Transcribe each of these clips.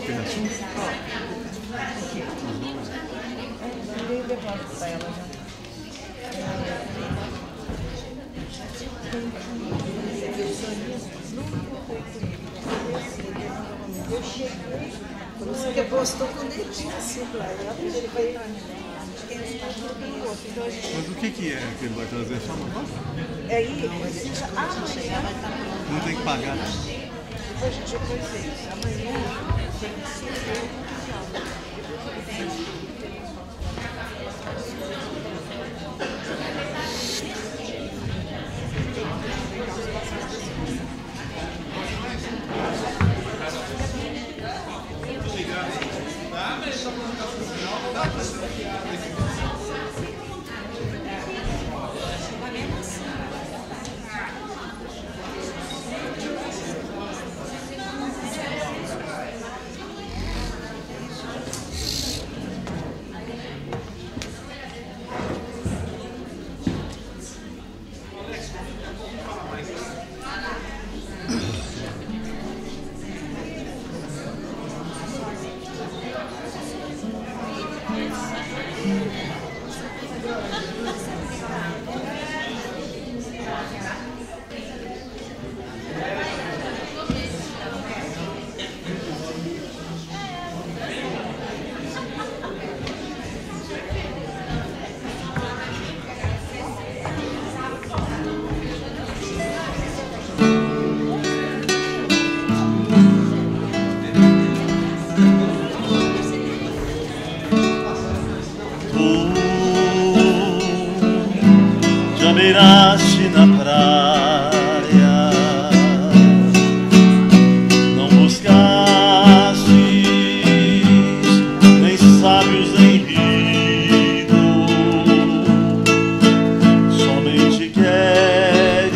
Pedaço? Eu deposto pra ela já. Eu cheguei, você depositou com o dedinho assim, lá. Ele vai. Mas o que é que ele vai trazer? Só uma coisa? Aí, amanhã. Não tem que pagar, né? Depois a gente vai fazer isso. Amanhã tem que ser. Beiraste na praia, não buscaste nem sábios nem ricos, somente queres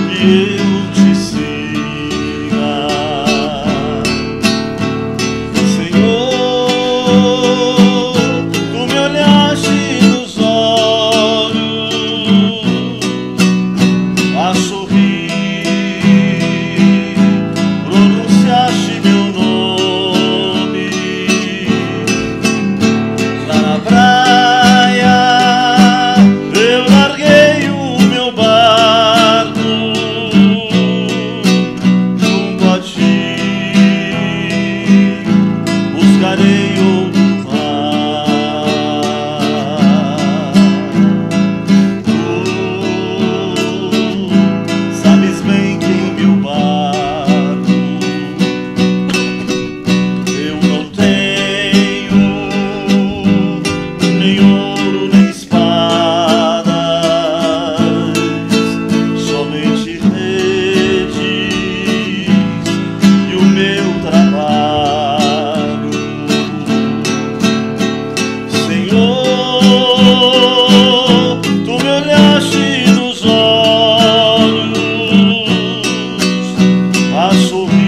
que eu te siga, Senhor. Tu me olhaste nos olhos a sorrir, pronunciaste meu nome lá na praia. Eu larguei o meu barco junto a ti, buscarei outro mar. Sabes bem que em meu barco eu não tenho nem ouro nem espadas, somente redes e o meu trabalho, Senhor. Tu me olhaste nos olhos a sorrir,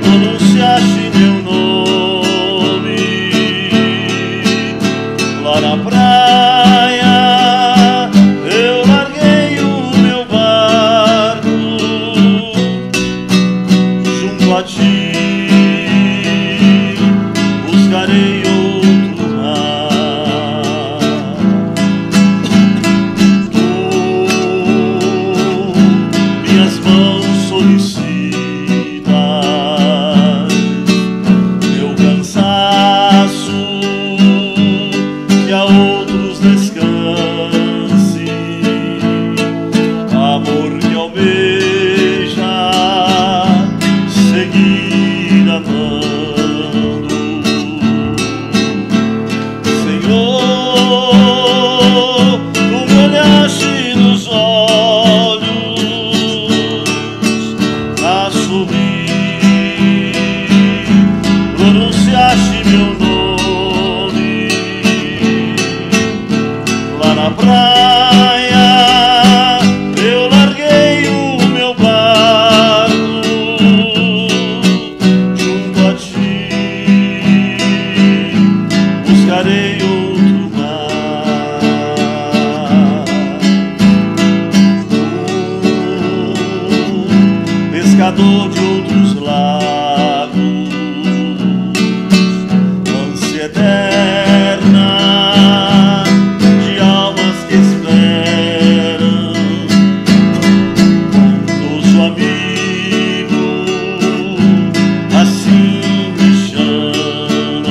pronunciaste meu nome lá na praia. Eu larguei o meu barco junto a ti, buscarei outro mar. Minhas mãos solicitas, meu cansaço, que a outros descanse, amor que almeja seguir amando, Senhor. Tu me olhaste nos olhos a sorrir, pronunciaste meu nome lá na praia. Eu larguei o meu barco junto a ti, buscarei outro mar. dor de outros lados, ânsia eterna de almas que esperam, bondoso amigo, assim me chamas,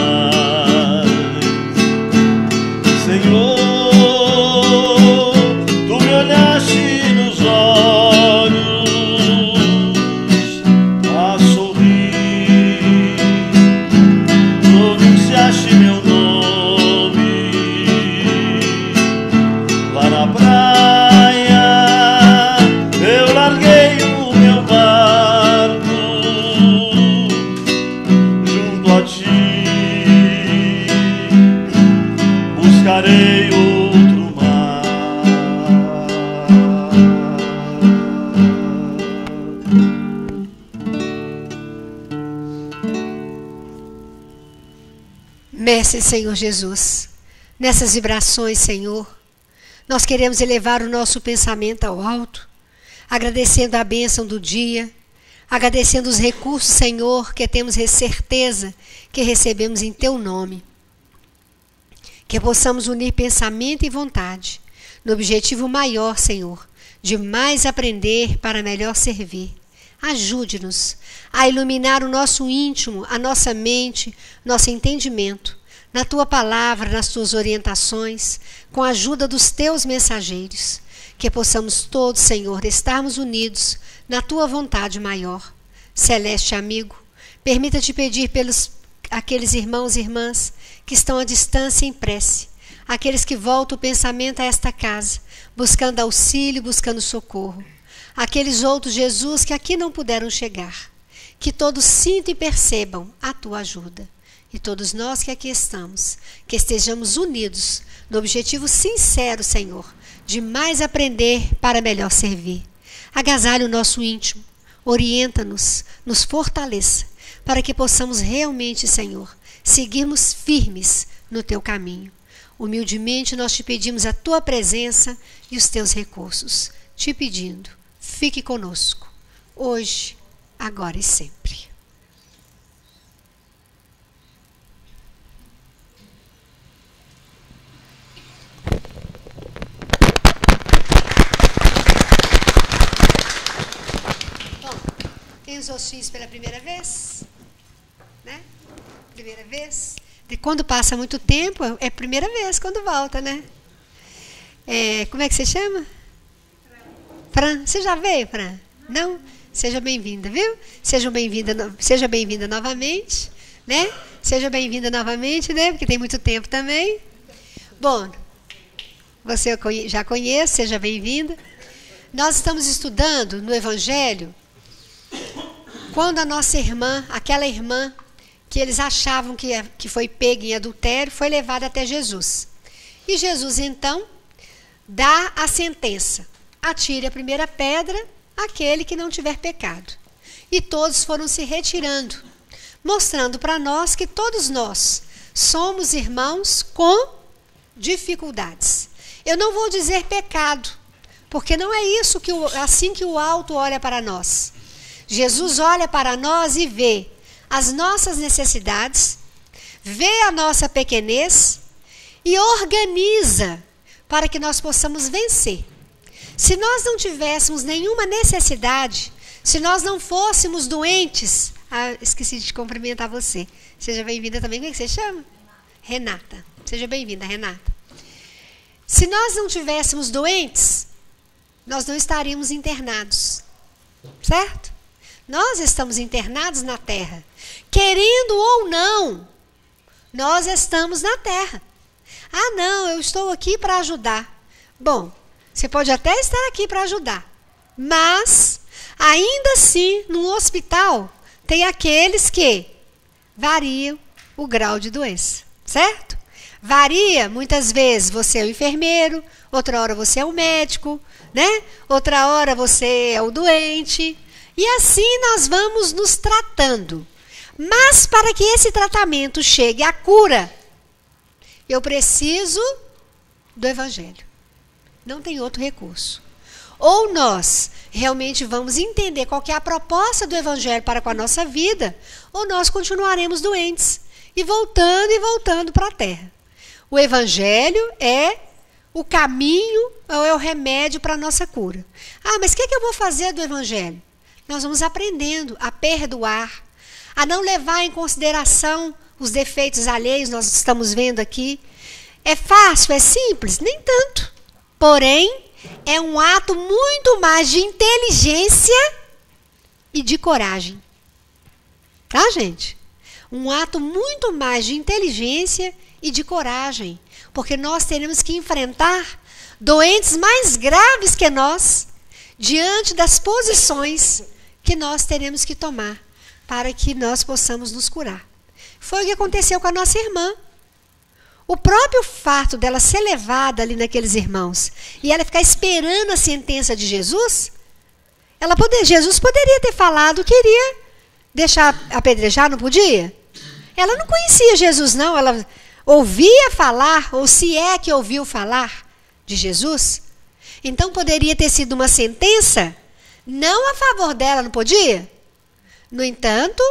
Senhor. Tu me olhaste nos olhos a sorrir, pronunciaste meu nome lá na praia. Eu larguei o meu barco junto a ti, buscarei outro mar. Mestre Senhor Jesus, nessas vibrações, Senhor, nós queremos elevar o nosso pensamento ao alto, agradecendo a bênção do dia, agradecendo os recursos, Senhor, que temos certeza que recebemos em Teu nome. Que possamos unir pensamento e vontade no objetivo maior, Senhor, de mais aprender para melhor servir. Ajude-nos a iluminar o nosso íntimo, a nossa mente, nosso entendimento, na Tua palavra, nas Tuas orientações, com a ajuda dos Teus mensageiros. Que possamos todos, Senhor, estarmos unidos na Tua vontade maior. Celeste amigo, permita-te pedir pelos aqueles irmãos e irmãs que estão à distância em prece, aqueles que voltam o pensamento a esta casa, buscando auxílio, buscando socorro. Aqueles outros, Jesus, que aqui não puderam chegar. Que todos sintam e percebam a Tua ajuda. E todos nós que aqui estamos, que estejamos unidos no objetivo sincero, Senhor, de mais aprender para melhor servir. Agasalhe o nosso íntimo, orienta-nos, nos fortaleça, para que possamos realmente, Senhor, seguirmos firmes no Teu caminho. Humildemente nós Te pedimos a Tua presença e os Teus recursos, Te pedindo, fique conosco, hoje, agora e sempre. Bom, tem os ossinhos pela primeira vez, né? Primeira vez. De quando passa muito tempo, é a primeira vez quando volta, né? Como é que você chama? Fran. Você já veio, Fran? Não? Seja bem-vinda, viu? Seja bem-vinda novamente, né? Seja bem-vinda novamente, né? Porque tem muito tempo também. Bom, você já conhece, seja bem-vinda. Nós estamos estudando no Evangelho quando a nossa irmã, aquela irmã que eles achavam que foi pega em adultério, foi levada até Jesus. E Jesus, então, dá a sentença. Atire a primeira pedra aquele que não tiver pecado. E todos foram se retirando, mostrando para nós que todos nós somos irmãos com dificuldades. Eu não vou dizer pecado, porque não é isso assim que o alto olha para nós. Jesus olha para nós e vê as nossas necessidades, vê a nossa pequenez e organiza para que nós possamos vencer. Se nós não tivéssemos nenhuma necessidade, se nós não fôssemos doentes... esqueci de cumprimentar você. Seja bem-vinda também. Como é que você chama? Renata. Seja bem-vinda, Renata. Se nós não tivéssemos doentes, nós não estaríamos internados. Certo? Nós estamos internados na terra. Querendo ou não, nós estamos na terra. Ah, não, eu estou aqui para ajudar. Bom, você pode até estar aqui para ajudar, mas, ainda assim, num hospital, tem aqueles que variam o grau de doença, certo? Varia, muitas vezes você é o enfermeiro, outra hora você é o médico, né? Outra hora você é o doente. E assim nós vamos nos tratando. Mas para que esse tratamento chegue à cura, eu preciso do Evangelho. Não tem outro recurso. Ou nós realmente vamos entender qual que é a proposta do Evangelho para com a nossa vida, ou nós continuaremos doentes e voltando para a terra. O Evangelho é o caminho, ou é o remédio para a nossa cura. Ah, mas o que eu vou fazer do Evangelho? Nós vamos aprendendo a perdoar, a não levar em consideração os defeitos alheios, nós estamos vendo aqui. É fácil, é simples? Nem tanto. Porém, é um ato muito mais de inteligência e de coragem. Tá, gente? Um ato muito mais de inteligência e de coragem. Porque nós teremos que enfrentar doentes mais graves que nós, diante das posições que nós teremos que tomar para que nós possamos nos curar. Foi o que aconteceu com a nossa irmã. O próprio fato dela ser levada ali naqueles irmãos e ela ficar esperando a sentença de Jesus, Jesus poderia ter falado que iria deixar apedrejar, não podia? Ela não conhecia Jesus, não. Ela ouvia falar, ou se é que ouviu falar de Jesus. Então poderia ter sido uma sentença não a favor dela, não podia? No entanto,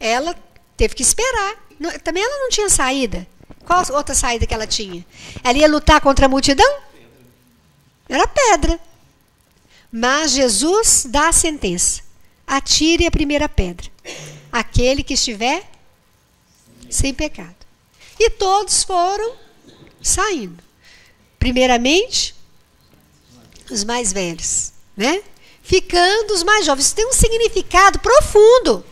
ela teve que esperar. Também ela não tinha saída. Qual a outra saída que ela tinha? Ela ia lutar contra a multidão? Era pedra. Mas Jesus dá a sentença. Atire a primeira pedra. Aquele que estiver sem pecado. E todos foram saindo. Primeiramente, os mais velhos, né? Ficando os mais jovens. Isso tem um significado profundo.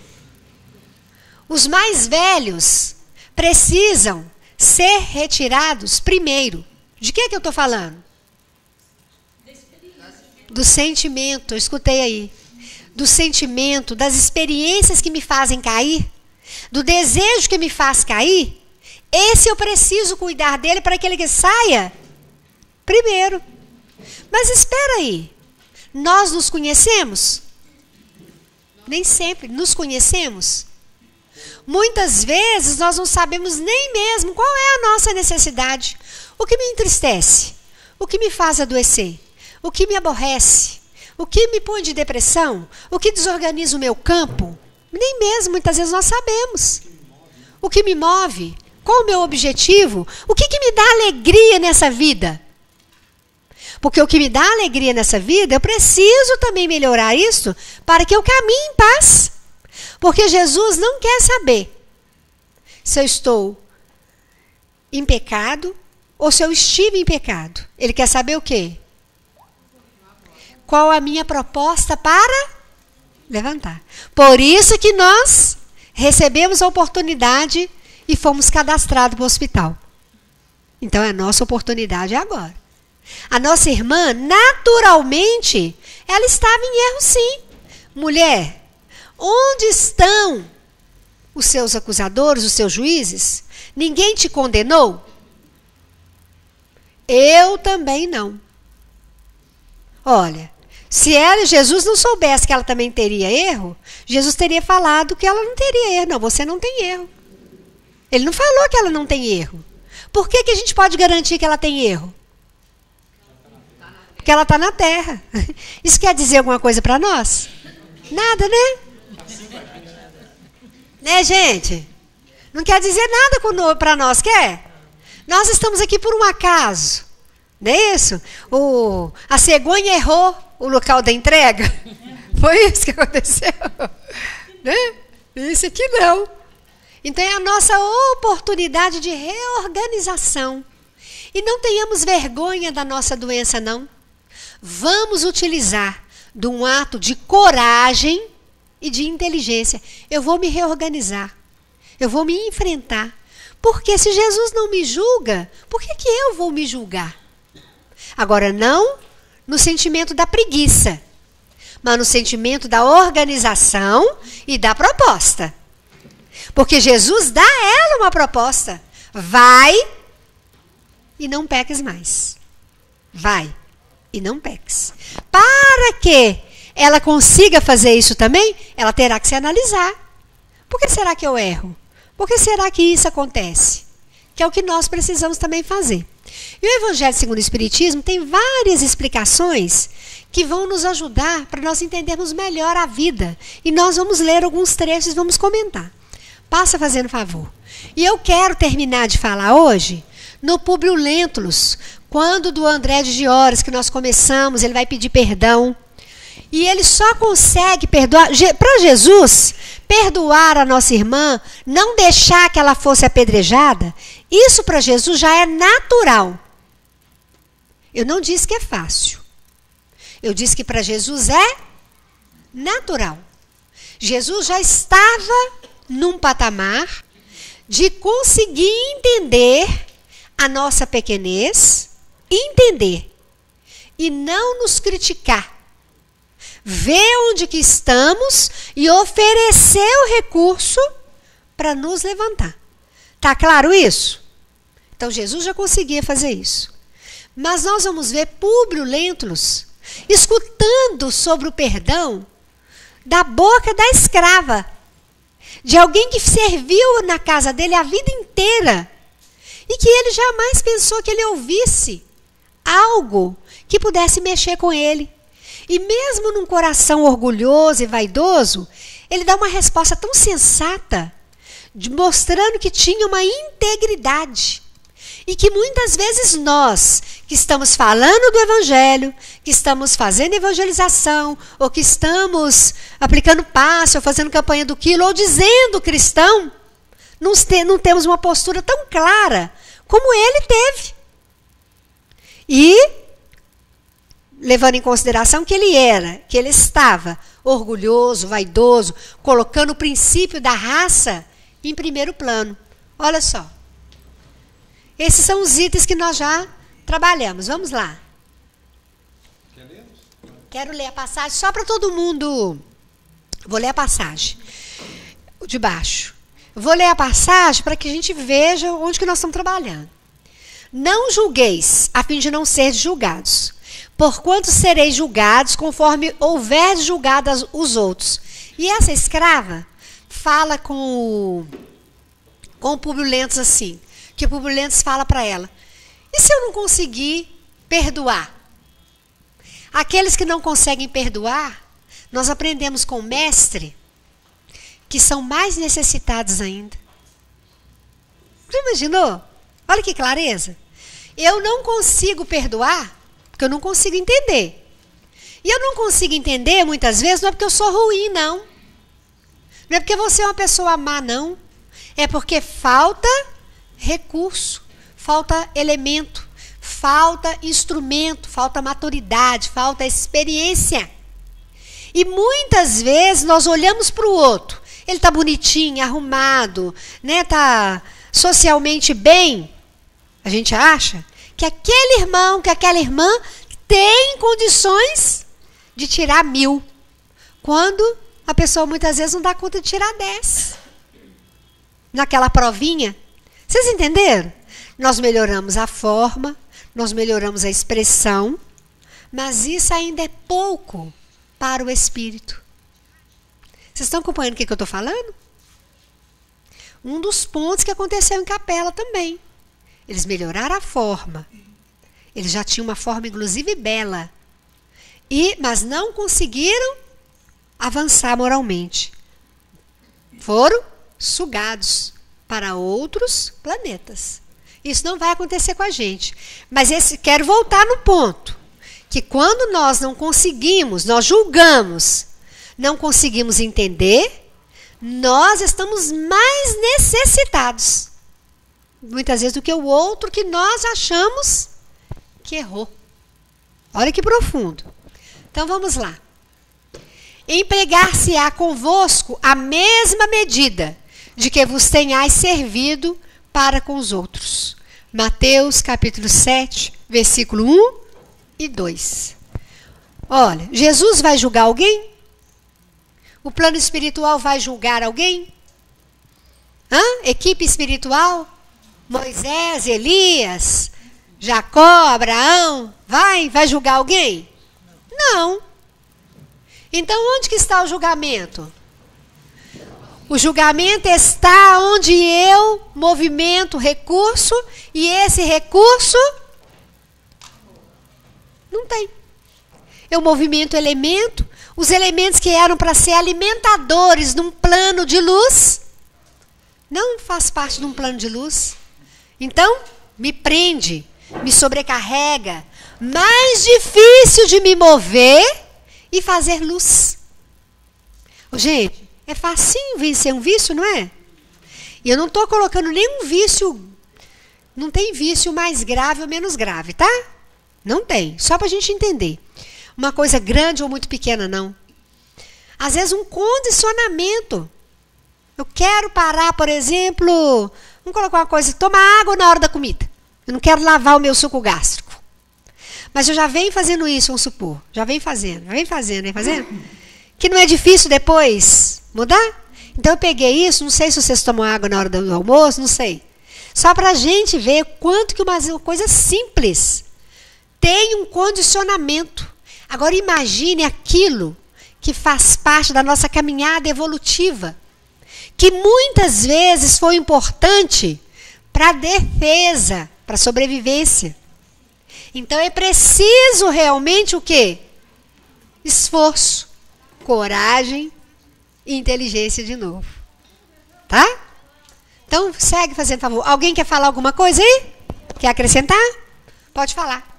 Os mais velhos precisam ser retirados primeiro. De que eu estou falando? Do sentimento, eu escutei aí. Do sentimento, das experiências que me fazem cair, do desejo que me faz cair. Esse eu preciso cuidar dele para que ele saia primeiro. Mas espera aí. Nós nos conhecemos? Nem sempre nos conhecemos. Muitas vezes nós não sabemos nem mesmo qual é a nossa necessidade. O que me entristece? O que me faz adoecer? O que me aborrece? O que me põe de depressão? O que desorganiza o meu campo? Nem mesmo muitas vezes nós sabemos. O que me move? Qual o meu objetivo? O que me dá alegria nessa vida? Porque o que me dá alegria nessa vida, eu preciso também melhorar isso para que eu caminhe em paz. Porque Jesus não quer saber se eu estou em pecado ou se eu estive em pecado. Ele quer saber o quê? Qual a minha proposta para levantar. Por isso que nós recebemos a oportunidade e fomos cadastrados para o hospital. Então, a nossa oportunidade é agora. A nossa irmã, naturalmente, ela estava em erro, sim. Mulher, onde estão os seus acusadores, os seus juízes? Ninguém te condenou? Eu também não. Olha, se ela e Jesus não soubesse que ela também teria erro, Jesus teria falado que ela não teria erro. Não, você não tem erro. Ele não falou que ela não tem erro. Por que a gente pode garantir que ela tem erro? Porque ela está na terra. Isso quer dizer alguma coisa para nós? Nada, né? Né, gente? Não quer dizer nada para nós, quer? Nós estamos aqui por um acaso. Não é isso? A cegonha errou o local da entrega. Foi isso que aconteceu. Né? Isso aqui não. Então é a nossa oportunidade de reorganização. E não tenhamos vergonha da nossa doença, não. Vamos utilizar de um ato de coragem e de inteligência. Eu vou me reorganizar. Eu vou me enfrentar. Porque se Jesus não me julga, por que eu vou me julgar? Agora, não no sentimento da preguiça, mas no sentimento da organização e da proposta. Porque Jesus dá a ela uma proposta. Vai e não peques mais. Vai e não peques. Para que ela consiga fazer isso também, ela terá que se analisar. Por que será que eu erro? Por que será que isso acontece? Que é o que nós precisamos também fazer. E o Evangelho segundo o Espiritismo tem várias explicações que vão nos ajudar para nós entendermos melhor a vida. E nós vamos ler alguns trechos e vamos comentar. Passa fazendo favor. E eu quero terminar de falar hoje no Públio Lentulus, quando do André de Giores, que nós começamos, ele vai pedir perdão. E ele só consegue perdoar, para Jesus, perdoar a nossa irmã, não deixar que ela fosse apedrejada, isso para Jesus já é natural. Eu não disse que é fácil. Eu disse que para Jesus é natural. Jesus já estava num patamar de conseguir entender a nossa pequenez, entender e não nos criticar. Ver onde que estamos e oferecer o recurso para nos levantar. Tá claro isso? Então Jesus já conseguia fazer isso. Mas nós vamos ver Públio Lentulus escutando sobre o perdão da boca da escrava, de alguém que serviu na casa dele a vida inteira e que ele jamais pensou que ele ouvisse algo que pudesse mexer com ele. E mesmo num coração orgulhoso e vaidoso, ele dá uma resposta tão sensata, mostrando que tinha uma integridade. E que muitas vezes nós, que estamos falando do Evangelho, que estamos fazendo evangelização, ou que estamos aplicando passe, ou fazendo campanha do quilo, ou dizendo cristão, não temos uma postura tão clara como ele teve. E, levando em consideração que ele estava orgulhoso, vaidoso, colocando o princípio da raça em primeiro plano. Olha só. Esses são os itens que nós já trabalhamos. Vamos lá. Quero ler a passagem só para todo mundo. Vou ler a passagem de baixo. Vou ler a passagem para que a gente veja onde que nós estamos trabalhando. Não julgueis, a fim de não seres julgados. Porquanto sereis julgados conforme houveres julgado os outros. E essa escrava fala com o Públio Lentulus assim. Que o Públio Lentulus fala para ela: e se eu não conseguir perdoar? Aqueles que não conseguem perdoar, nós aprendemos com o mestre que são mais necessitados ainda. Já imaginou? Olha que clareza. Eu não consigo perdoar porque eu não consigo entender. E eu não consigo entender, muitas vezes, não é porque eu sou ruim, não. Não é porque você é uma pessoa má, não. É porque falta recurso, falta elemento, falta instrumento, falta maturidade, falta experiência. E muitas vezes nós olhamos para o outro, ele está bonitinho, arrumado, né, está socialmente bem. A gente acha que aquele irmão, que aquela irmã tem condições de tirar 1000, quando a pessoa muitas vezes não dá conta de tirar 10. Naquela provinha. Vocês entenderam? Nós melhoramos a forma, nós melhoramos a expressão, mas isso ainda é pouco para o espírito. Vocês estão acompanhando o que eu estou falando? Um dos pontos que aconteceu em Capela também. Eles melhoraram a forma. Eles já tinham uma forma, inclusive, bela. Mas não conseguiram avançar moralmente. Foram sugados para outros planetas. Isso não vai acontecer com a gente. Mas quero voltar no ponto. Que quando nós não conseguimos, nós julgamos, não conseguimos entender, nós estamos mais necessitados, muitas vezes, do que o outro que nós achamos que errou. Olha que profundo. Então vamos lá. Empregar-se-á convosco a mesma medida de que vos tenhais servido para com os outros. Mateus capítulo 7, versículo 1 e 2. Olha, Jesus vai julgar alguém? O plano espiritual vai julgar alguém? Equipe espiritual? Moisés, Elias, Jacó, Abraão, vai julgar alguém? Não. Então onde que está o julgamento? O julgamento está onde eu movimento recurso e esse recurso não tem. eu movimento o elemento, os elementos que eram para ser alimentadores num plano de luz, não faz parte de um plano de luz. Então, me prende, me sobrecarrega, mais difícil de me mover e fazer luz. Gente, é facinho vencer um vício, não é? E eu não estou colocando nenhum vício, não tem vício mais grave ou menos grave, tá? Não tem, só para a gente entender. Uma coisa grande ou muito pequena, não. Às vezes um condicionamento. Eu quero parar, por exemplo, vamos colocar uma coisa, tomar água na hora da comida. Eu não quero lavar o meu suco gástrico. Mas eu já venho fazendo isso, vamos supor. Já venho fazendo. Que não é difícil depois mudar? Então eu peguei isso, não sei se vocês tomam água na hora do almoço, não sei. Só para a gente ver quanto que uma coisa simples tem um condicionamento. Agora imagine aquilo que faz parte da nossa caminhada evolutiva, que muitas vezes foi importante para a defesa, para a sobrevivência. Então é preciso realmente o quê? Esforço, coragem e inteligência de novo. Tá? Então segue fazendo favor. Alguém quer falar alguma coisa aí? Quer acrescentar? Pode falar.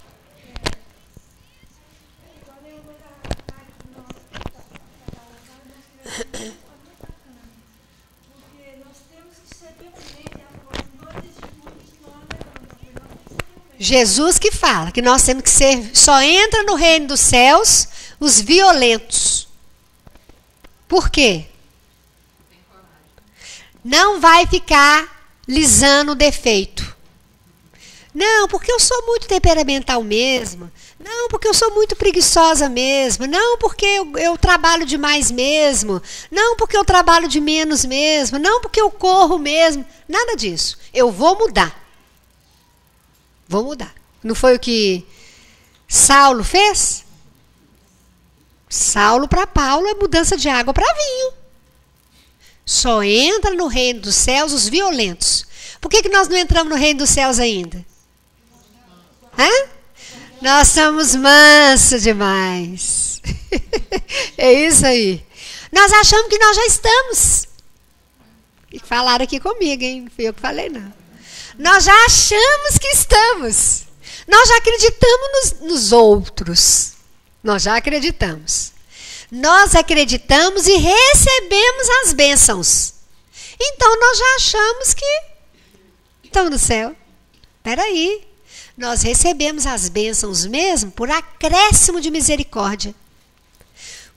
Jesus que fala que nós temos que ser, só entra no reino dos céus os violentos. Por quê? Não vai ficar lisando o defeito. Não, porque eu sou muito temperamental mesmo. Não, porque eu sou muito preguiçosa mesmo. Não, porque eu trabalho demais mesmo. Não, porque eu trabalho de menos mesmo. Não, porque eu corro mesmo. Nada disso. Eu vou mudar. Vou mudar. Não foi o que Saulo fez? Saulo para Paulo é mudança de água para vinho. Só entra no reino dos céus os violentos. Por que nós não entramos no reino dos céus ainda? Hã? Nós somos mansos demais. É isso aí. Nós achamos que nós já estamos. E falaram aqui comigo, hein? Não fui eu que falei, não. Nós já achamos que estamos. Nós já acreditamos nos outros. Nós já acreditamos. Nós acreditamos e recebemos as bênçãos. Então nós já achamos que estamos no céu. Espera aí. Nós recebemos as bênçãos mesmo por acréscimo de misericórdia.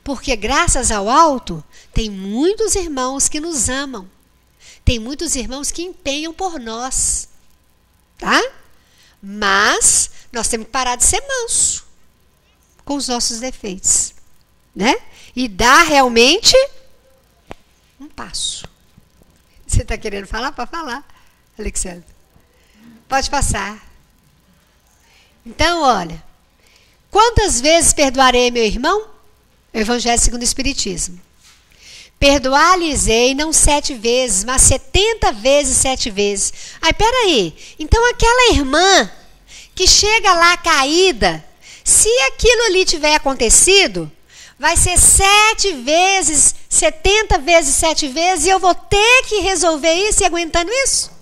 Porque graças ao alto, tem muitos irmãos que nos amam. Tem muitos irmãos que empenham por nós. Tá? Mas nós temos que parar de ser manso com os nossos defeitos. Né? E dar realmente um passo. Você está querendo falar? Pode falar, Alexandre. Pode passar. Então, olha. Quantas vezes perdoarei meu irmão? Evangelho segundo o Espiritismo. Perdoar-lhes-ei não 7 vezes, mas 70 vezes 7 vezes. Aí, peraí. Então, aquela irmã que chega lá caída, se aquilo ali tiver acontecido, vai ser 7 vezes, 70 vezes 7 vezes, e eu vou ter que resolver isso e aguentando isso?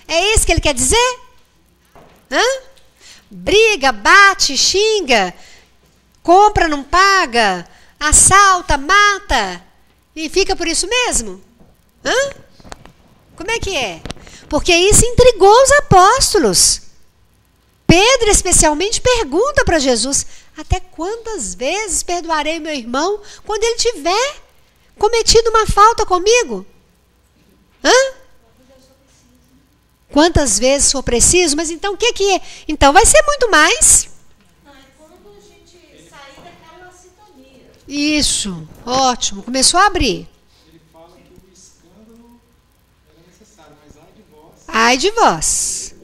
É isso que ele quer dizer? Hã? Briga, bate, xinga, compra, não paga, assalta, mata, e fica por isso mesmo? Hã? Como é que é? Porque isso intrigou os apóstolos. Pedro, especialmente, pergunta para Jesus: até quantas vezes perdoarei meu irmão quando ele tiver cometido uma falta comigo? Hã? Quantas vezes for preciso? Mas então o que é? Então vai ser muito mais. Não, é quando a gente sair daquela sintonia. Isso, ótimo. Começou a abrir. Ele fala que o escândalo era necessário, mas ai de vós. Ai de vós.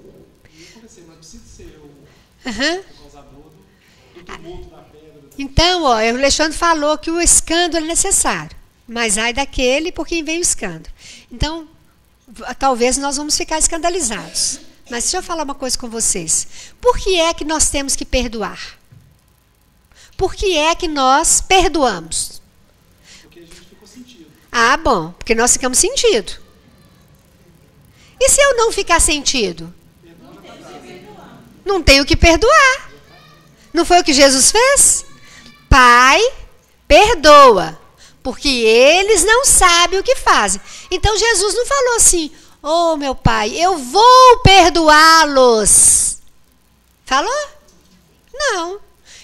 E aconteceu, mas precisa ser o Uhum. causador do tumulto da pedra. Então, ó, o Alexandre falou que o escândalo é necessário. Mas ai daquele por quem vem o escândalo. Então, talvez nós vamos ficar escandalizados. Mas deixa eu falar uma coisa com vocês. Por que é que nós temos que perdoar? Por que é que nós perdoamos? Porque a gente ficou sentido. Ah, bom, porque nós ficamos sentido. E se eu não ficar sentido? Não tenho que perdoar. Não foi o que Jesus fez? Pai, perdoa, porque eles não sabem o que fazem. Então Jesus não falou assim: oh, meu pai, eu vou perdoá-los. Falou? Não.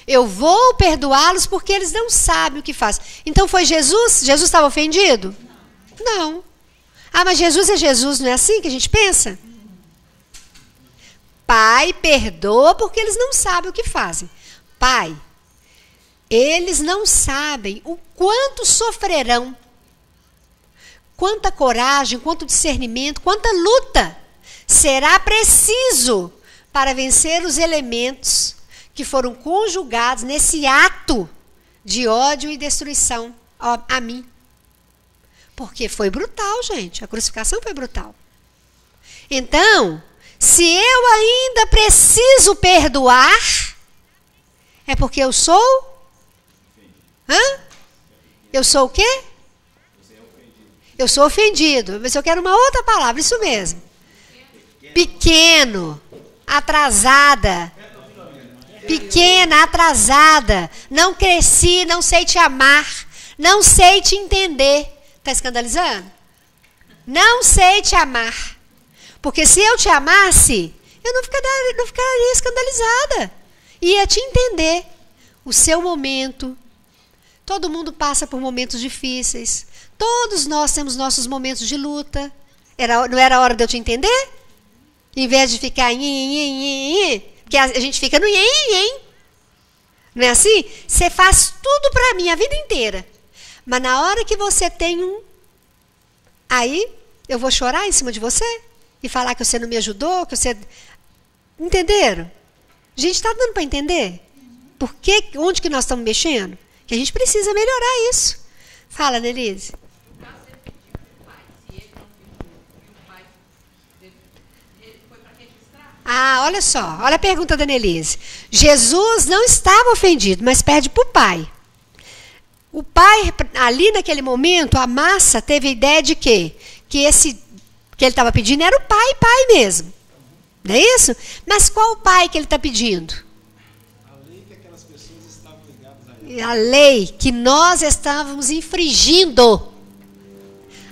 Eu vou perdoá-los porque eles não sabem o que fazem. Então foi Jesus? Jesus estava ofendido? Não. Ah, mas Jesus é Jesus, não é assim que a gente pensa? Pai, perdoa porque eles não sabem o que fazem. Pai, eles não sabem o quanto sofrerão, quanta coragem, quanto discernimento, quanta luta será preciso para vencer os elementos que foram conjugados nesse ato de ódio e destruição a mim. Porque foi brutal, gente. A crucificação foi brutal. Então, se eu ainda preciso perdoar, é porque eu sou? Eu sou o quê? Eu sou ofendido. Mas eu quero uma outra palavra, isso mesmo. Pequeno, atrasada. Pequena, atrasada. Não cresci, não sei te amar, não sei te entender. Está escandalizando? Não sei te amar. Porque se eu te amasse, eu não ficaria escandalizada. Ia te entender. O seu momento. Todo mundo passa por momentos difíceis. Todos nós temos nossos momentos de luta. Não era hora de eu te entender? Em vez de ficar porque a gente fica no não é assim? Você faz tudo para mim a vida inteira. Mas na hora que você tem aí eu vou chorar em cima de você e falar que você não me ajudou, que você... Entenderam? Gente, está dando para entender? Onde que nós estamos mexendo? Que a gente precisa melhorar isso. Fala, Nelise. Ah, olha só, olha a pergunta da Nelise. Jesus não estava ofendido, mas pede para o pai. O pai, ali naquele momento, a massa teve a ideia de quê? Que ele estava pedindo era o pai mesmo. Não é isso? Mas qual o pai que ele está pedindo? A lei que aquelas pessoas estavam ligadas a ele. A lei que nós estávamos infringindo.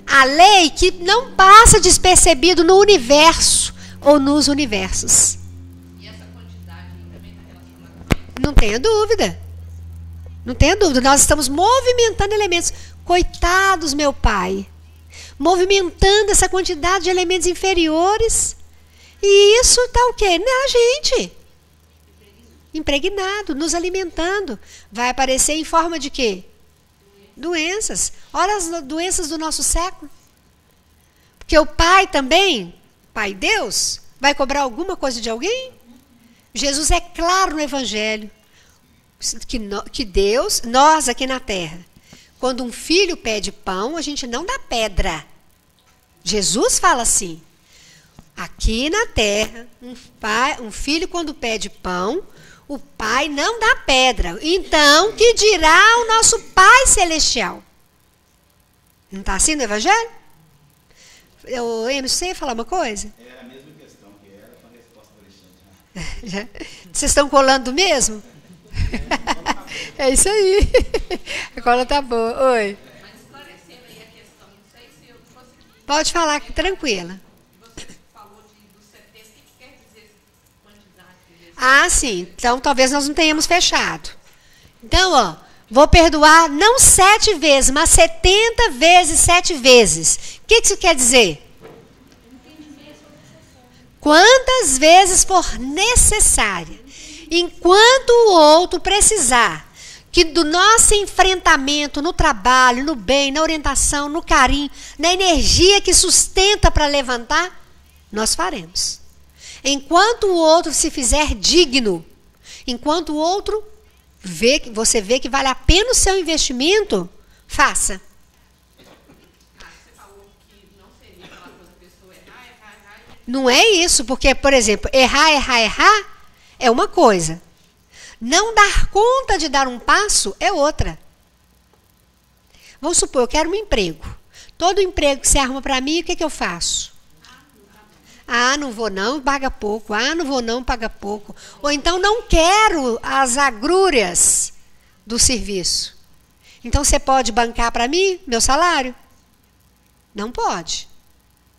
A lei que não passa despercebido no universo ou nos universos. E essa quantidade também está relacionada com isso? Não tenha dúvida. Não tenha dúvida. Nós estamos movimentando elementos. Coitados, meu pai. Movimentando essa quantidade de elementos inferiores. E isso está o quê? Na gente. Impregnado, nos alimentando. Vai aparecer em forma de quê? Doenças. Olha as doenças do nosso século. Porque o pai também, Pai Deus, vai cobrar alguma coisa de alguém? Jesus é claro no Evangelho. Que Deus, nós aqui na terra, quando um filho pede pão, a gente não dá pedra. Jesus fala assim, aqui na terra, um filho quando pede pão, o pai não dá pedra. Então, que dirá o nosso Pai Celestial? Não está assim no Evangelho? O Emerson, você ia falar uma coisa? Era a mesma questão que era com a resposta do Alexandre. Vocês estão colando mesmo? É isso aí. A cola tá boa. Oi. Mas esclarecendo aí a questão, não sei se eu consegui. Pode falar, tranquila. Você falou dos 70, o que quer dizer quantidade de vezes? Ah, sim. Então, talvez nós não tenhamos fechado. Então, ó, vou perdoar não 7 vezes, mas 70 vezes 7 vezes. O que isso quer dizer? Quantas vezes for necessária. Enquanto o outro precisar que do nosso enfrentamento no trabalho, no bem, na orientação, no carinho, na energia que sustenta para levantar, nós faremos. Enquanto o outro se fizer digno, enquanto o outro você vê que vale a pena o seu investimento, faça. Você falou que não seria aquela coisa da pessoa errar. Não é isso, porque, por exemplo, errar é uma coisa. Não dar conta de dar um passo é outra. Vamos supor, eu quero um emprego. Todo emprego que você arruma para mim, o que eu faço? Ah, não vou não, paga pouco. Ah, não vou não, paga pouco. Ou então não quero as agrúrias do serviço. Então você pode bancar para mim meu salário? Não pode.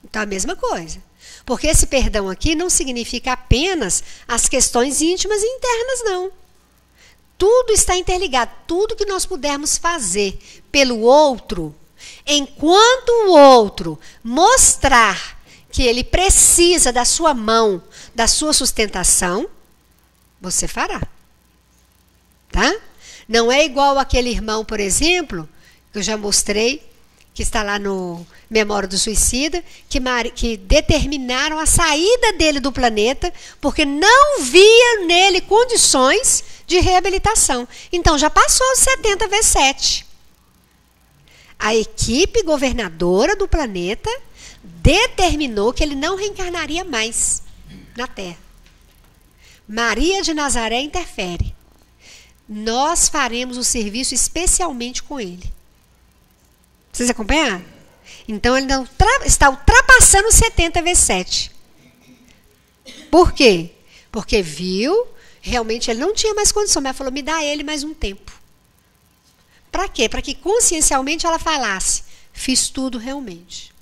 Então a mesma coisa. Porque esse perdão aqui não significa apenas as questões íntimas e internas, não. Tudo está interligado. Tudo que nós pudermos fazer pelo outro, enquanto o outro mostrar que ele precisa da sua mão, da sua sustentação, você fará. Tá? Não é igual aquele irmão, por exemplo, que eu já mostrei, que está lá no Memória do Suicida, que determinaram a saída dele do planeta porque não via nele condições de reabilitação. Então, já passou os 70 vezes 7. A equipe governadora do planeta determinou que ele não reencarnaria mais na Terra. Maria de Nazaré interfere. Nós faremos o serviço especialmente com ele. Vocês acompanharam? Então, ele não está ultrapassando os 70 vezes 7. Por quê? Porque viu, realmente ele não tinha mais condição, mas ela falou, me dá ele mais um tempo. Para quê? Para que consciencialmente ela falasse, fiz tudo realmente.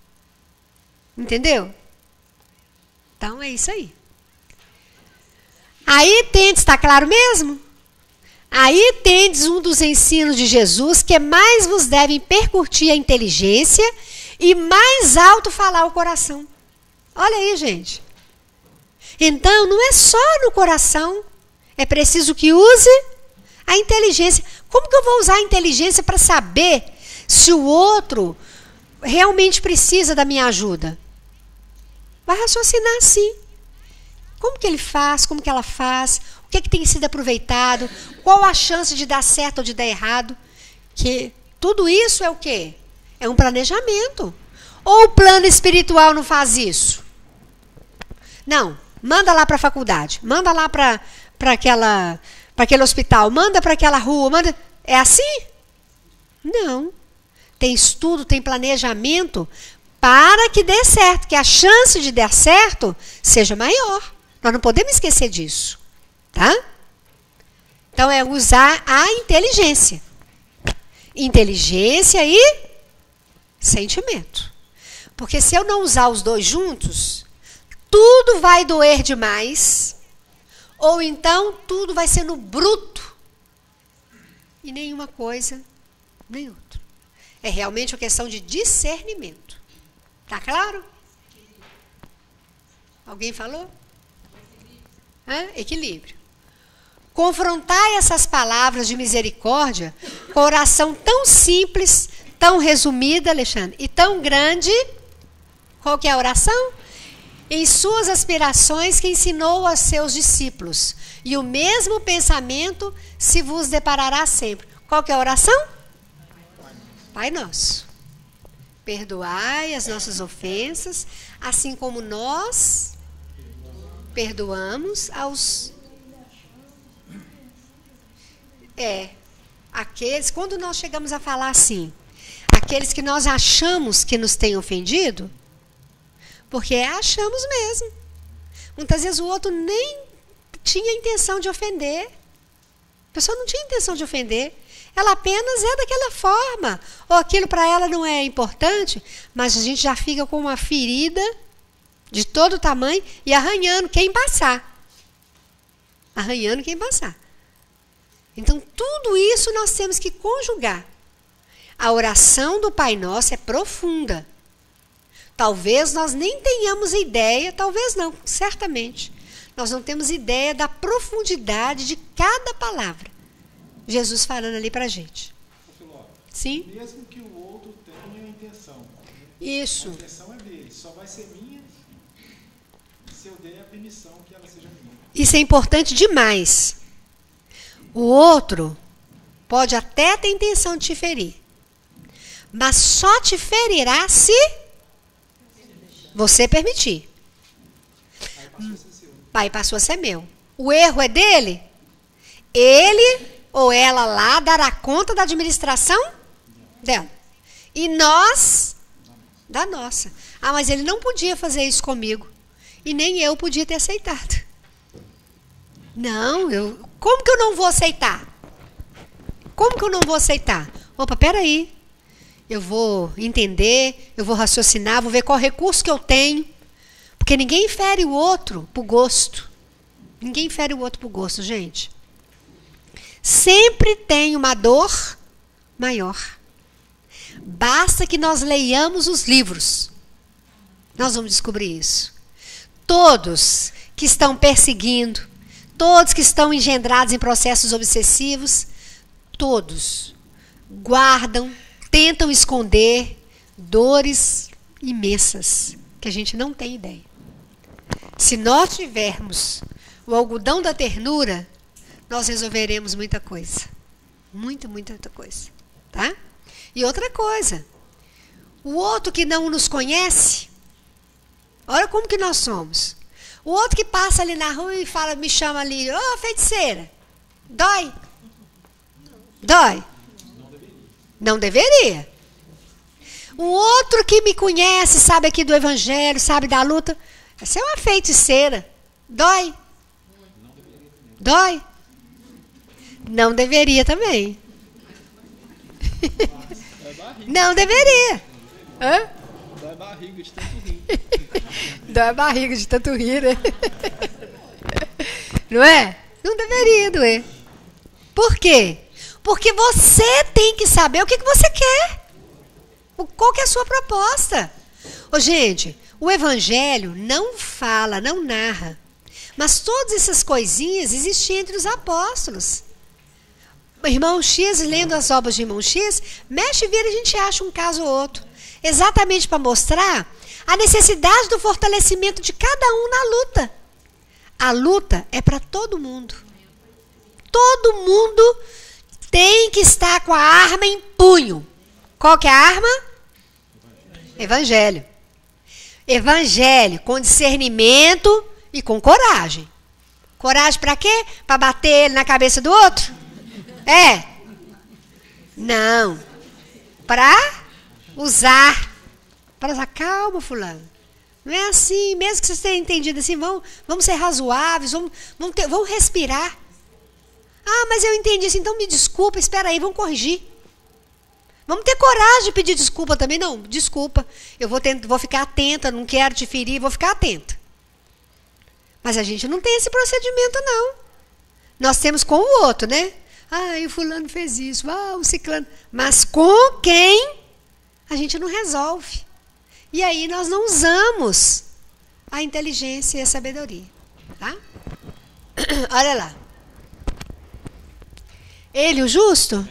Entendeu? Então, é isso aí. Aí, tendes, está claro mesmo? Aí tendes um dos ensinos de Jesus que mais vos devem percutir a inteligência e mais alto falar o coração. Olha aí, gente. Então, não é só no coração. É preciso que use a inteligência. Como que eu vou usar a inteligência para saber se o outro realmente precisa da minha ajuda? Vai raciocinar assim. Como que ele faz? Como que ela faz? O que tem sido aproveitado? Qual a chance de dar certo ou de dar errado? Que tudo isso é o quê? É um planejamento. Ou o plano espiritual não faz isso? Não. Manda lá para a faculdade. Manda lá para aquele hospital. Manda para aquela rua. Manda. É assim? Não. Tem estudo, tem planejamento para que dê certo. Que a chance de dar certo seja maior. Nós não podemos esquecer disso. Tá? Então, é usar a inteligência. Inteligência e sentimento. Porque se eu não usar os dois juntos, tudo vai doer demais, ou então tudo vai ser no bruto, e nenhuma coisa, nem outra. É realmente uma questão de discernimento. Tá claro? Alguém falou? Equilíbrio. Confrontai essas palavras de misericórdia com oração tão simples, tão resumida, Alexandre, e tão grande. Qual que é a oração? Em suas aspirações que ensinou aos seus discípulos. E o mesmo pensamento se vos deparará sempre. Qual que é a oração? Pai Nosso. Perdoai as nossas ofensas, assim como nós perdoamos aos... aqueles, quando nós chegamos a falar assim, aqueles que nós achamos que nos têm ofendido, porque achamos mesmo. Muitas vezes o outro nem tinha intenção de ofender. A pessoa não tinha intenção de ofender. Ela apenas é daquela forma. Ou aquilo para ela não é importante, mas a gente já fica com uma ferida de todo tamanho e arranhando quem passar. Arranhando quem passar. Então, tudo isso nós temos que conjugar. A oração do Pai Nosso é profunda. Talvez nós nem tenhamos ideia, talvez não, certamente. Nós não temos ideia da profundidade de cada palavra. Jesus falando ali para a gente. Sim? Mesmo que o outro tenha a intenção. Isso. A intenção é dele, só vai ser minha se eu der a permissão que ela seja minha. Isso é importante demais. O outro pode até ter intenção de te ferir, mas só te ferirá se você permitir. Pai passou a ser meu. O erro é dele? Ele ou ela lá dará conta da administração dela. E nós, da nossa. Ah, mas ele não podia fazer isso comigo. E nem eu podia ter aceitado. Não, como que eu não vou aceitar? Como que eu não vou aceitar? Opa, peraí. Eu vou entender, eu vou raciocinar, vou ver qual recurso que eu tenho. Porque ninguém fere o outro por gosto. Ninguém fere o outro por gosto, gente. Sempre tem uma dor maior. Basta que nós leiamos os livros. Nós vamos descobrir isso. Todos que estão perseguindo, todos que estão engendrados em processos obsessivos, todos guardam, tentam esconder dores imensas que a gente não tem ideia. Se nós tivermos o algodão da ternura, nós resolveremos muita coisa. Muita coisa. Tá? E outra coisa, o outro que não nos conhece, olha como que nós somos. O outro que passa ali na rua e fala, me chama ali, ô feiticeira, dói? Dói? Não deveria. O outro que me conhece, sabe aqui do evangelho, sabe da luta, essa é uma feiticeira, dói? Dói? Não deveria também. Não deveria. Hã? Dói barriga de tanto rir. Dói barriga de tanto rir, né? Não é? Não deveria doer. Por quê? Porque você tem que saber o que você quer. Qual que é a sua proposta? Ô, gente, o evangelho não fala, não narra. Mas todas essas coisinhas existiam entre os apóstolos. Irmão X, lendo as obras de Irmão X, mexe e vira, a gente acha um caso ou outro. Exatamente para mostrar a necessidade do fortalecimento de cada um na luta. A luta é para todo mundo. Todo mundo tem que estar com a arma em punho. Qual que é a arma? Evangelho. Evangelho com discernimento e com coragem. Coragem para quê? Para bater ele na cabeça do outro? É? Não. Para usar. Para usar. Calma, fulano. Não é assim. Mesmo que vocês tenham entendido assim, vamos ser razoáveis, vamos respirar. Ah, mas eu entendi isso, então me desculpa, espera aí, vamos corrigir. Vamos ter coragem de pedir desculpa também. Não, desculpa. Eu vou ficar atenta, não quero te ferir, vou ficar atenta. Mas a gente não tem esse procedimento, não. Nós temos com o outro, né? Ah, o fulano fez isso, o ciclano. Mas com quem a gente não resolve. E aí nós não usamos a inteligência e a sabedoria. Tá? Olha lá. Ele, o justo?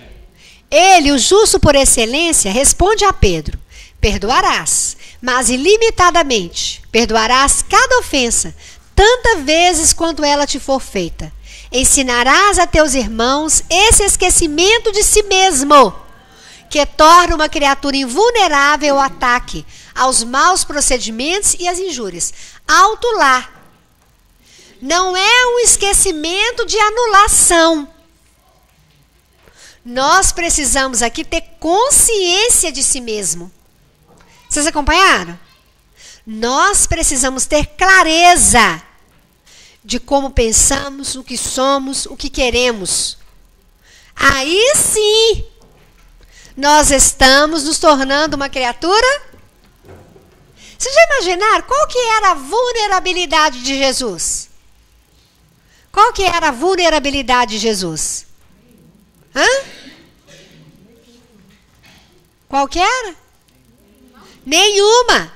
Ele, o justo por excelência, responde a Pedro: perdoarás, mas ilimitadamente. Perdoarás cada ofensa, tantas vezes quanto ela te for feita. Ensinarás a teus irmãos esse esquecimento de si mesmo, que torna uma criatura invulnerável ao ataque, aos maus procedimentos e às injúrias. Alto lá. Não é um esquecimento de anulação. Nós precisamos aqui ter consciência de si mesmo. Vocês acompanharam? Nós precisamos ter clareza de como pensamos, o que somos, o que queremos. Aí sim, nós estamos nos tornando uma criatura. Vocês já imaginaram qual que era a vulnerabilidade de Jesus? Qual que era a vulnerabilidade de Jesus? Hã? Qual que era? Nenhuma.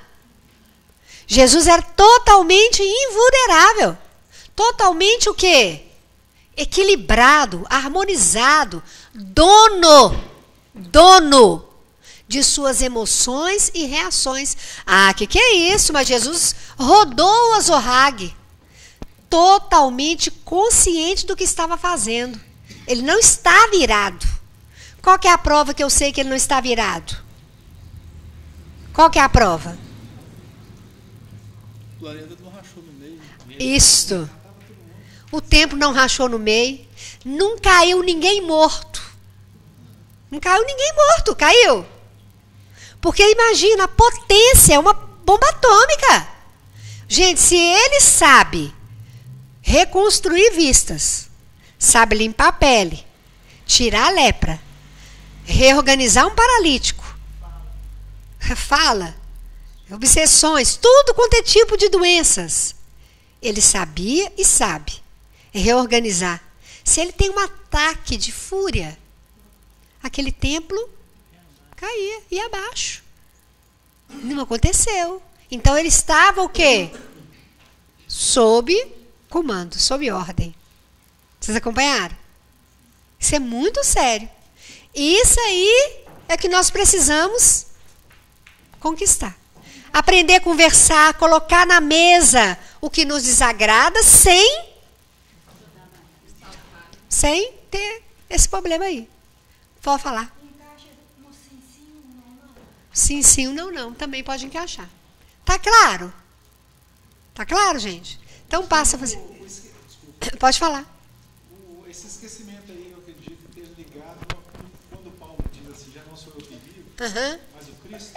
Jesus era totalmente invulnerável. Totalmente o quê? Equilibrado, harmonizado, dono de suas emoções e reações. Ah, que é isso? Mas Jesus rodou o azorrague, totalmente consciente do que estava fazendo. Ele não está virado. Qual que é a prova que eu sei que ele não está virado? Qual que é a prova? O planeta não rachou no meio. Isto. O tempo não rachou no meio. não caiu ninguém morto. Não caiu ninguém morto, caiu. Porque imagina, a potência é uma bomba atômica. Gente, se ele sabe reconstruir vistas, sabe limpar a pele, tirar a lepra, reorganizar um paralítico, fala, obsessões, tudo quanto é tipo de doenças. Ele sabia e sabe reorganizar. Se ele tem um ataque de fúria, aquele templo caía, ia abaixo. Não aconteceu. Então ele estava o quê? Sob comando, sob ordem. Vocês acompanharam? Isso é muito sério. E isso aí é que nós precisamos conquistar. Aprender a conversar, colocar na mesa o que nos desagrada sem ter esse problema aí. Pode falar. Sim, sim, não, não. Também pode encaixar. Tá claro? Tá claro, gente? Então passa a fazer. Pode falar. Esse esquecimento aí, eu acredito que esteja ligado quando Paulo diz assim, já não sou eu que vivo, mas o Cristo.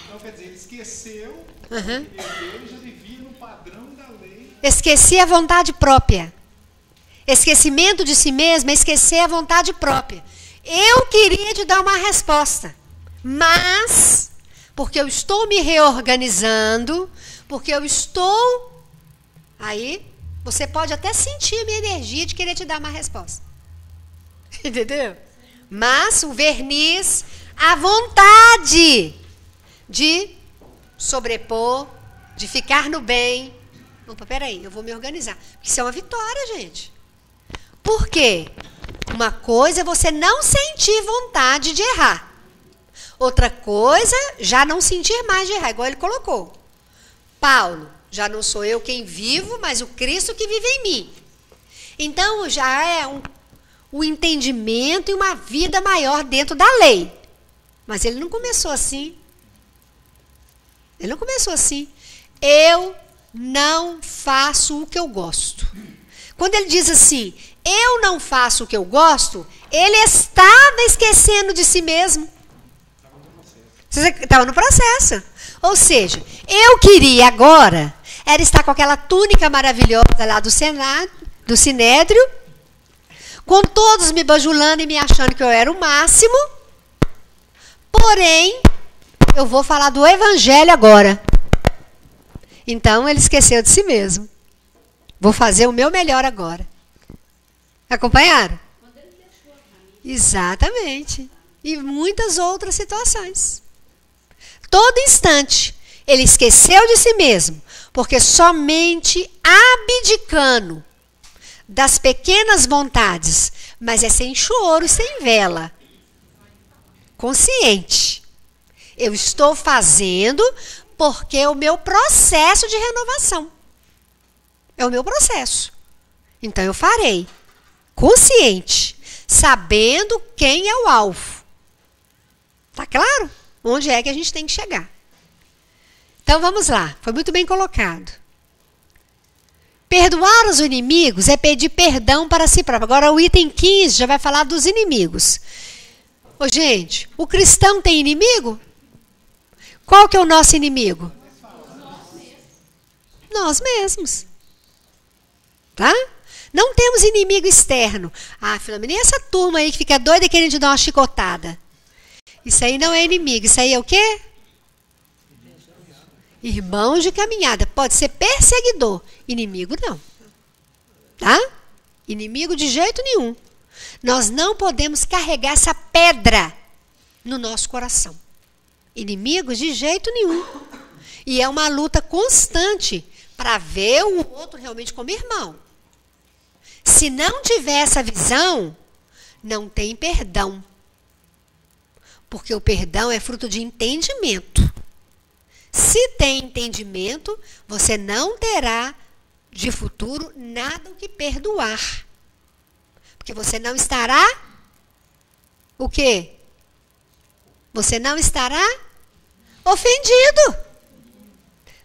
Então, quer dizer, ele esqueceu, ele já vivia no padrão da lei. Esqueci a vontade própria. Esquecimento de si mesmo é esquecer a vontade própria. Eu queria te dar uma resposta, mas, porque eu estou me reorganizando, porque eu estou... Aí, você pode até sentir a minha energia de querer te dar uma resposta. Entendeu? Mas o verniz, a vontade de sobrepor, de ficar no bem. Opa, peraí, eu vou me organizar. Isso é uma vitória, gente. Por quê? Uma coisa é você não sentir vontade de errar. Outra coisa, já não sentir mais de errar, igual ele colocou. Paulo, já não sou eu quem vivo, mas o Cristo que vive em mim. Então, já é um entendimento e uma vida maior dentro da lei. Mas ele não começou assim. Ele não começou assim. Eu não faço o que eu gosto. Quando ele diz assim, eu não faço o que eu gosto, ele estava esquecendo de si mesmo. Estava no processo. Ou seja, eu queria agora era estar com aquela túnica maravilhosa lá do Sinédrio, com todos me bajulando e me achando que eu era o máximo. Porém, eu vou falar do Evangelho agora. Então, ele esqueceu de si mesmo. Vou fazer o meu melhor agora. Acompanharam? Exatamente. E muitas outras situações. Todo instante, ele esqueceu de si mesmo, porque somente abdicando das pequenas vontades, mas é sem choro e sem vela. Consciente. Eu estou fazendo porque é o meu processo de renovação. É o meu processo. Então eu farei. Consciente. Sabendo quem é o alvo. Tá claro? Onde é que a gente tem que chegar. Então vamos lá. Foi muito bem colocado. Perdoar os inimigos é pedir perdão para si próprio. Agora o item 15 já vai falar dos inimigos. Ô, gente, o cristão tem inimigo? Qual que é o nosso inimigo? Nós mesmos. Tá? Não temos inimigo externo. Ah, Filomena, e essa turma aí que fica doida querendo te dar uma chicotada? Isso aí não é inimigo. Isso aí é o quê? Irmãos de caminhada. Pode ser perseguidor. Inimigo não. Tá? Inimigo de jeito nenhum. Nós não podemos carregar essa pedra no nosso coração. Inimigos de jeito nenhum. E é uma luta constante para ver o outro realmente como irmão. Se não tiver essa visão, não tem perdão. Porque o perdão é fruto de entendimento. Se tem entendimento, você não terá de futuro nada o que perdoar. Porque você não estará o quê? Você não estará ofendido.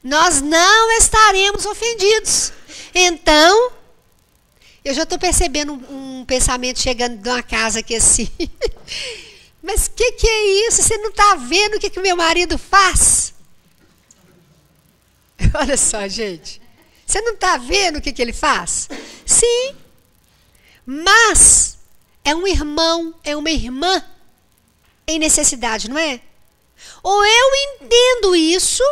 Nós não estaremos ofendidos. Então, Eu já estou percebendo um pensamento chegando de uma casa aqui assim. Mas o que é isso? Você não está vendo o que o meu marido faz? Olha só, gente. Você não está vendo o que ele faz? Sim. Mas é um irmão, é uma irmã em necessidade, não é? Ou eu entendo isso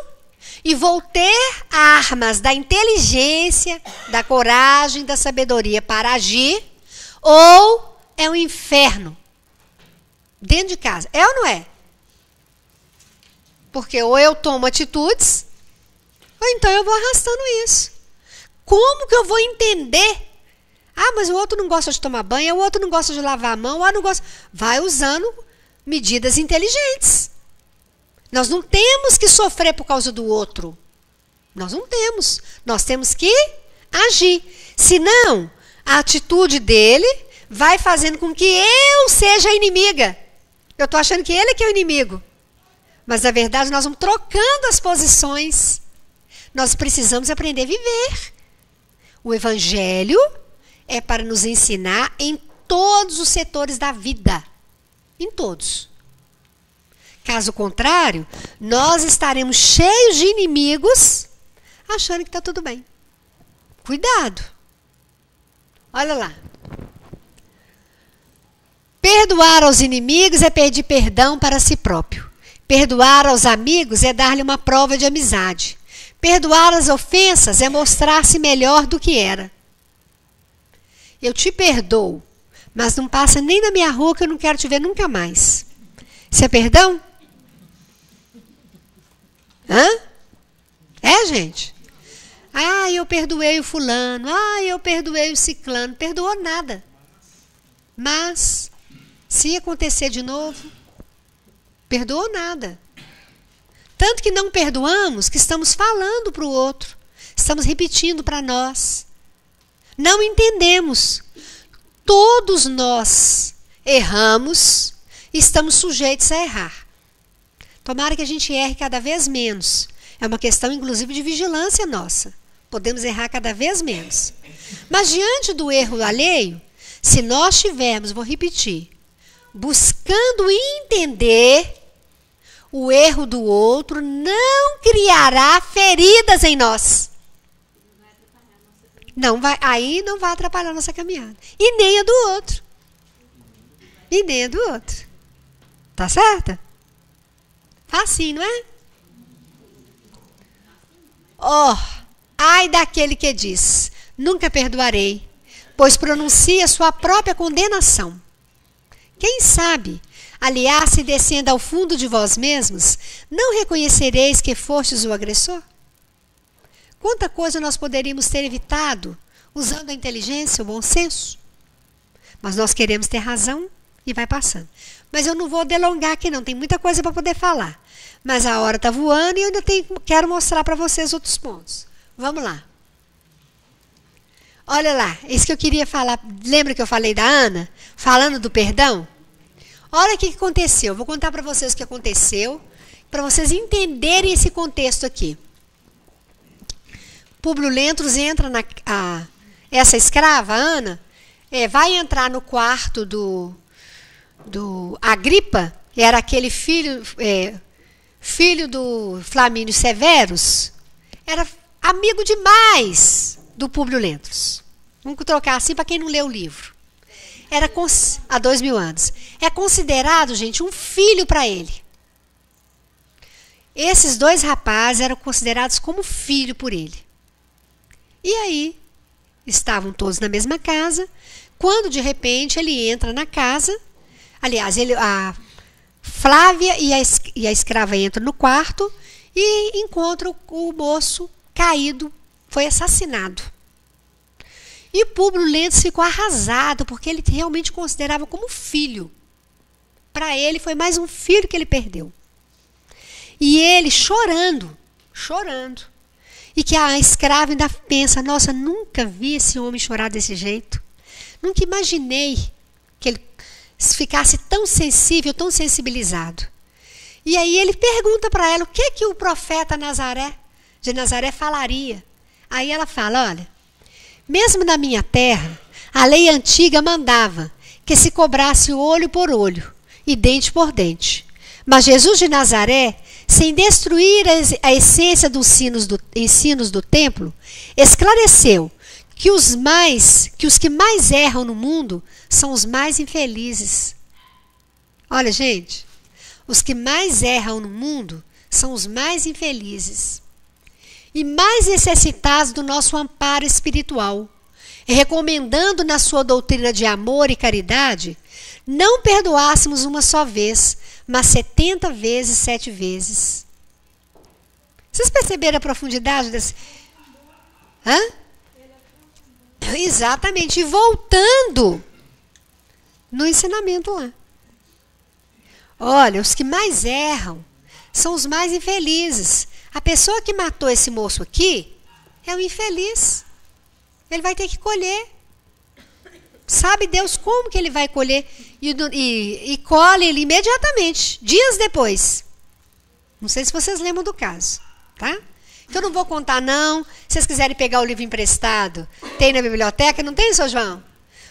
e vou ter armas da inteligência, da coragem, da sabedoria para agir, ou é um inferno dentro de casa. É ou não é? Porque ou eu tomo atitudes, ou então eu vou arrastando isso. Como que eu vou entender? Ah, mas o outro não gosta de tomar banho, o outro não gosta de lavar a mão, o outro não gosta... Vai usando medidas inteligentes. Nós não temos que sofrer por causa do outro. Nós não temos. Nós temos que agir. Senão, a atitude dele vai fazendo com que eu seja a inimiga. Eu estou achando que ele é que é o inimigo. Mas, na verdade, nós vamos trocando as posições. Nós precisamos aprender a viver. O Evangelho é para nos ensinar em todos os setores da vida. Em todos. Caso contrário, nós estaremos cheios de inimigos, achando que está tudo bem. Cuidado. Olha lá. Perdoar aos inimigos é pedir perdão para si próprio. Perdoar aos amigos é dar-lhe uma prova de amizade. Perdoar as ofensas é mostrar-se melhor do que era. Eu te perdoo, mas não passa nem na minha rua que eu não quero te ver nunca mais. Isso é perdão? Hã? É, gente? Ah, eu perdoei o fulano. Ah, eu perdoei o ciclano. Perdoou nada. Mas, se acontecer de novo, perdoou nada. Tanto que não perdoamos, que estamos falando para o outro. Estamos repetindo para nós. Não entendemos. Todos nós erramos e estamos sujeitos a errar. Tomara que a gente erre cada vez menos. É uma questão, inclusive, de vigilância nossa. Podemos errar cada vez menos. Mas diante do erro alheio, se nós estivermos, vou repetir, buscando entender o erro do outro, não criará feridas em nós. Não vai, aí não vai atrapalhar a nossa caminhada. E nem a do outro. E nem a do outro. Tá certo? Facinho, não é? Oh, ai daquele que diz, nunca perdoarei, pois pronuncia sua própria condenação. Quem sabe, aliás-se descendo ao fundo de vós mesmos, não reconhecereis que fostes o agressor? Quanta coisa nós poderíamos ter evitado usando a inteligência, o bom senso? Mas nós queremos ter razão e vai passando. Mas eu não vou delongar aqui não, tem muita coisa para poder falar. Mas a hora está voando e eu ainda quero mostrar para vocês outros pontos. Vamos lá. Olha lá, isso que eu queria falar. Lembra que eu falei da Ana? Falando do perdão? Olha o que aconteceu. Vou contar para vocês o que aconteceu, para vocês entenderem esse contexto aqui. Públio Lentulus entra essa escrava, Ana, vai entrar no quarto do Agripa, era aquele filho do Flamínio Severus, era amigo demais do Públio Lentulus. Vamos trocar assim para quem não leu o livro. Era há 2000 anos. É considerado, gente, um filho para ele. Esses dois rapazes eram considerados como filho por ele. E aí, estavam todos na mesma casa, quando de repente ele entra na casa, aliás, a Flávia e a escrava entram no quarto e encontram o moço caído, foi assassinado. E Públio Lentulus ficou arrasado, porque ele realmente considerava como filho. Para ele foi mais um filho que ele perdeu. E ele chorando. E que a escrava ainda pensa, nossa, nunca vi esse homem chorar desse jeito. Nunca imaginei que ele ficasse tão sensível, tão sensibilizado. E aí ele pergunta para ela o que o profeta de Nazaré falaria. Aí ela fala, olha, mesmo na minha terra, A lei antiga mandava que se cobrasse olho por olho e dente por dente. Mas Jesus de Nazaré, sem destruir a essência dos ensinos do templo, esclareceu que os que mais erram no mundo são os mais infelizes. Olha, gente, os que mais erram no mundo são os mais infelizes e mais necessitados do nosso amparo espiritual, recomendando na sua doutrina de amor e caridade não perdoássemos uma só vez, mas 70 vezes, 7 vezes. Vocês perceberam a profundidade desse... Hã? Exatamente. E voltando no ensinamento lá. Olha, os que mais erram são os mais infelizes. A pessoa que matou esse moço aqui é um infeliz. Ele vai ter que colher. Sabe Deus como que ele vai colher? E colhe ele imediatamente, dias depois. Não sei se vocês lembram do caso, tá? Então eu não vou contar não. Se vocês quiserem pegar o livro emprestado, tem na biblioteca, não tem, seu João?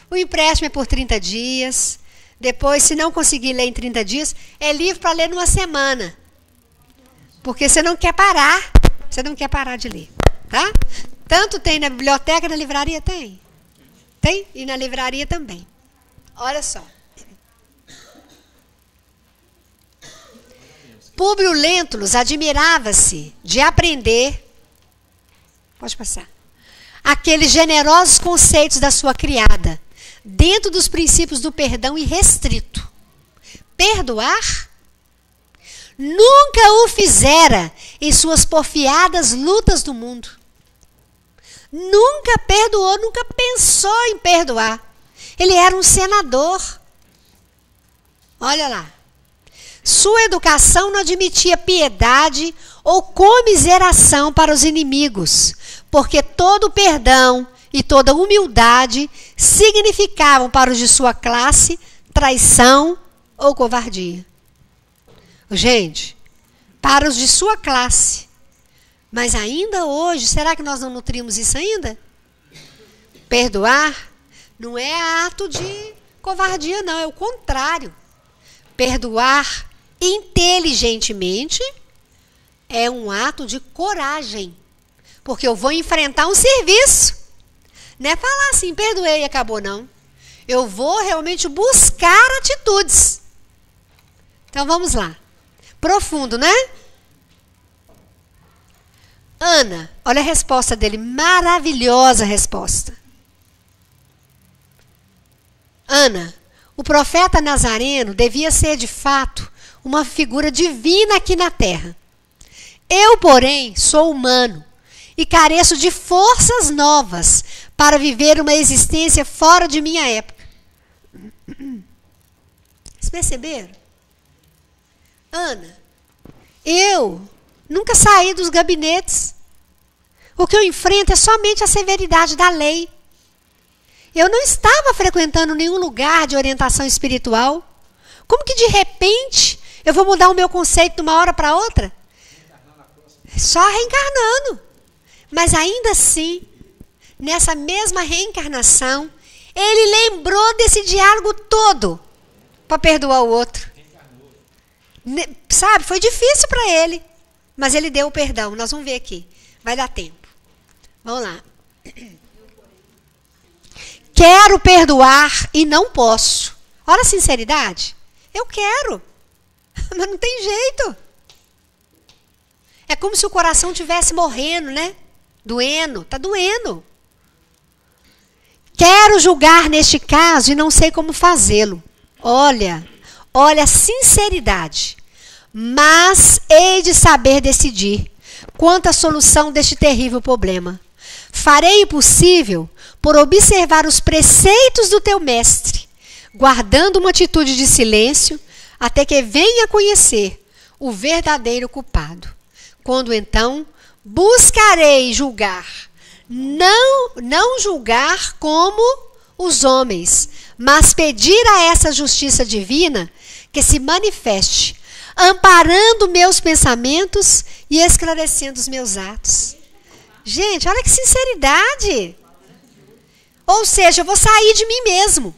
O empréstimo é por 30 dias. Depois, se não conseguir ler em 30 dias, é livro para ler numa semana. Porque você não quer parar. Você não quer parar de ler, tá? Tanto tem na biblioteca, na livraria tem. Tem? E na livraria também. Olha só. Públio Lentulus admirava-se de aprender, pode passar, aqueles generosos conceitos da sua criada, dentro dos princípios do perdão irrestrito. Perdoar? Nunca o fizera em suas porfiadas lutas do mundo. Nunca perdoou, nunca pensou em perdoar. Ele era um senador. Olha lá. Sua educação não admitia piedade ou comiseração para os inimigos, porque todo perdão e toda humildade significavam para os de sua classe traição ou covardia. Gente, para os de sua classe. Mas ainda hoje, será que nós não nutrimos isso ainda? Perdoar não é ato de covardia, não. É o contrário. Perdoar inteligentemente é um ato de coragem. Porque eu vou enfrentar um serviço. Não é falar assim, perdoei e acabou, não. Eu vou realmente buscar atitudes. Então vamos lá. Profundo, né? Ana, olha a resposta dele, maravilhosa resposta. Ana, o profeta nazareno devia ser de fato uma figura divina aqui na terra. Eu, porém, sou humano e careço de forças novas para viver uma existência fora de minha época. Vocês perceberam? Ana, eu nunca saí dos gabinetes. O que eu enfrento é somente a severidade da lei. Eu não estava frequentando nenhum lugar de orientação espiritual. Como que de repente eu vou mudar o meu conceito de uma hora para outra? Só reencarnando. Mas ainda assim, nessa mesma reencarnação, ele lembrou desse diálogo todo para perdoar o outro. Sabe, foi difícil para ele. Mas ele deu o perdão. Nós vamos ver aqui. Vai dar tempo. Vamos lá. Quero perdoar e não posso. Olha a sinceridade. Eu quero. Mas não tem jeito. É como se o coração estivesse morrendo, né? Doendo. Está doendo. Quero julgar neste caso e não sei como fazê-lo. Olha a sinceridade. Mas hei de saber decidir quanto à solução deste terrível problema. Farei o possível por observar os preceitos do teu mestre, guardando uma atitude de silêncio, até que venha a conhecer o verdadeiro culpado. Quando então buscarei julgar, não julgar como os homens, mas pedir a essa justiça divina que se manifeste, amparando meus pensamentos e esclarecendo os meus atos. Gente, olha que sinceridade. Ou seja, eu vou sair de mim mesmo.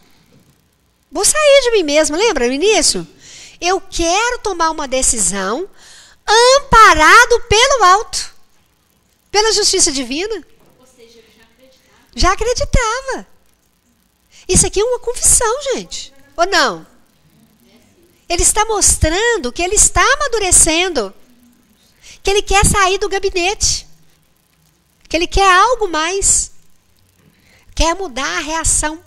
Vou sair de mim mesmo, lembra no início? Eu quero tomar uma decisão amparado pelo alto, pela justiça divina. Ou seja, ele já acreditava. Já acreditava. Isso aqui é uma confissão, gente. Ou não? Ele está mostrando que ele está amadurecendo. Que ele quer sair do gabinete. Que ele quer algo mais. Quer mudar a reação.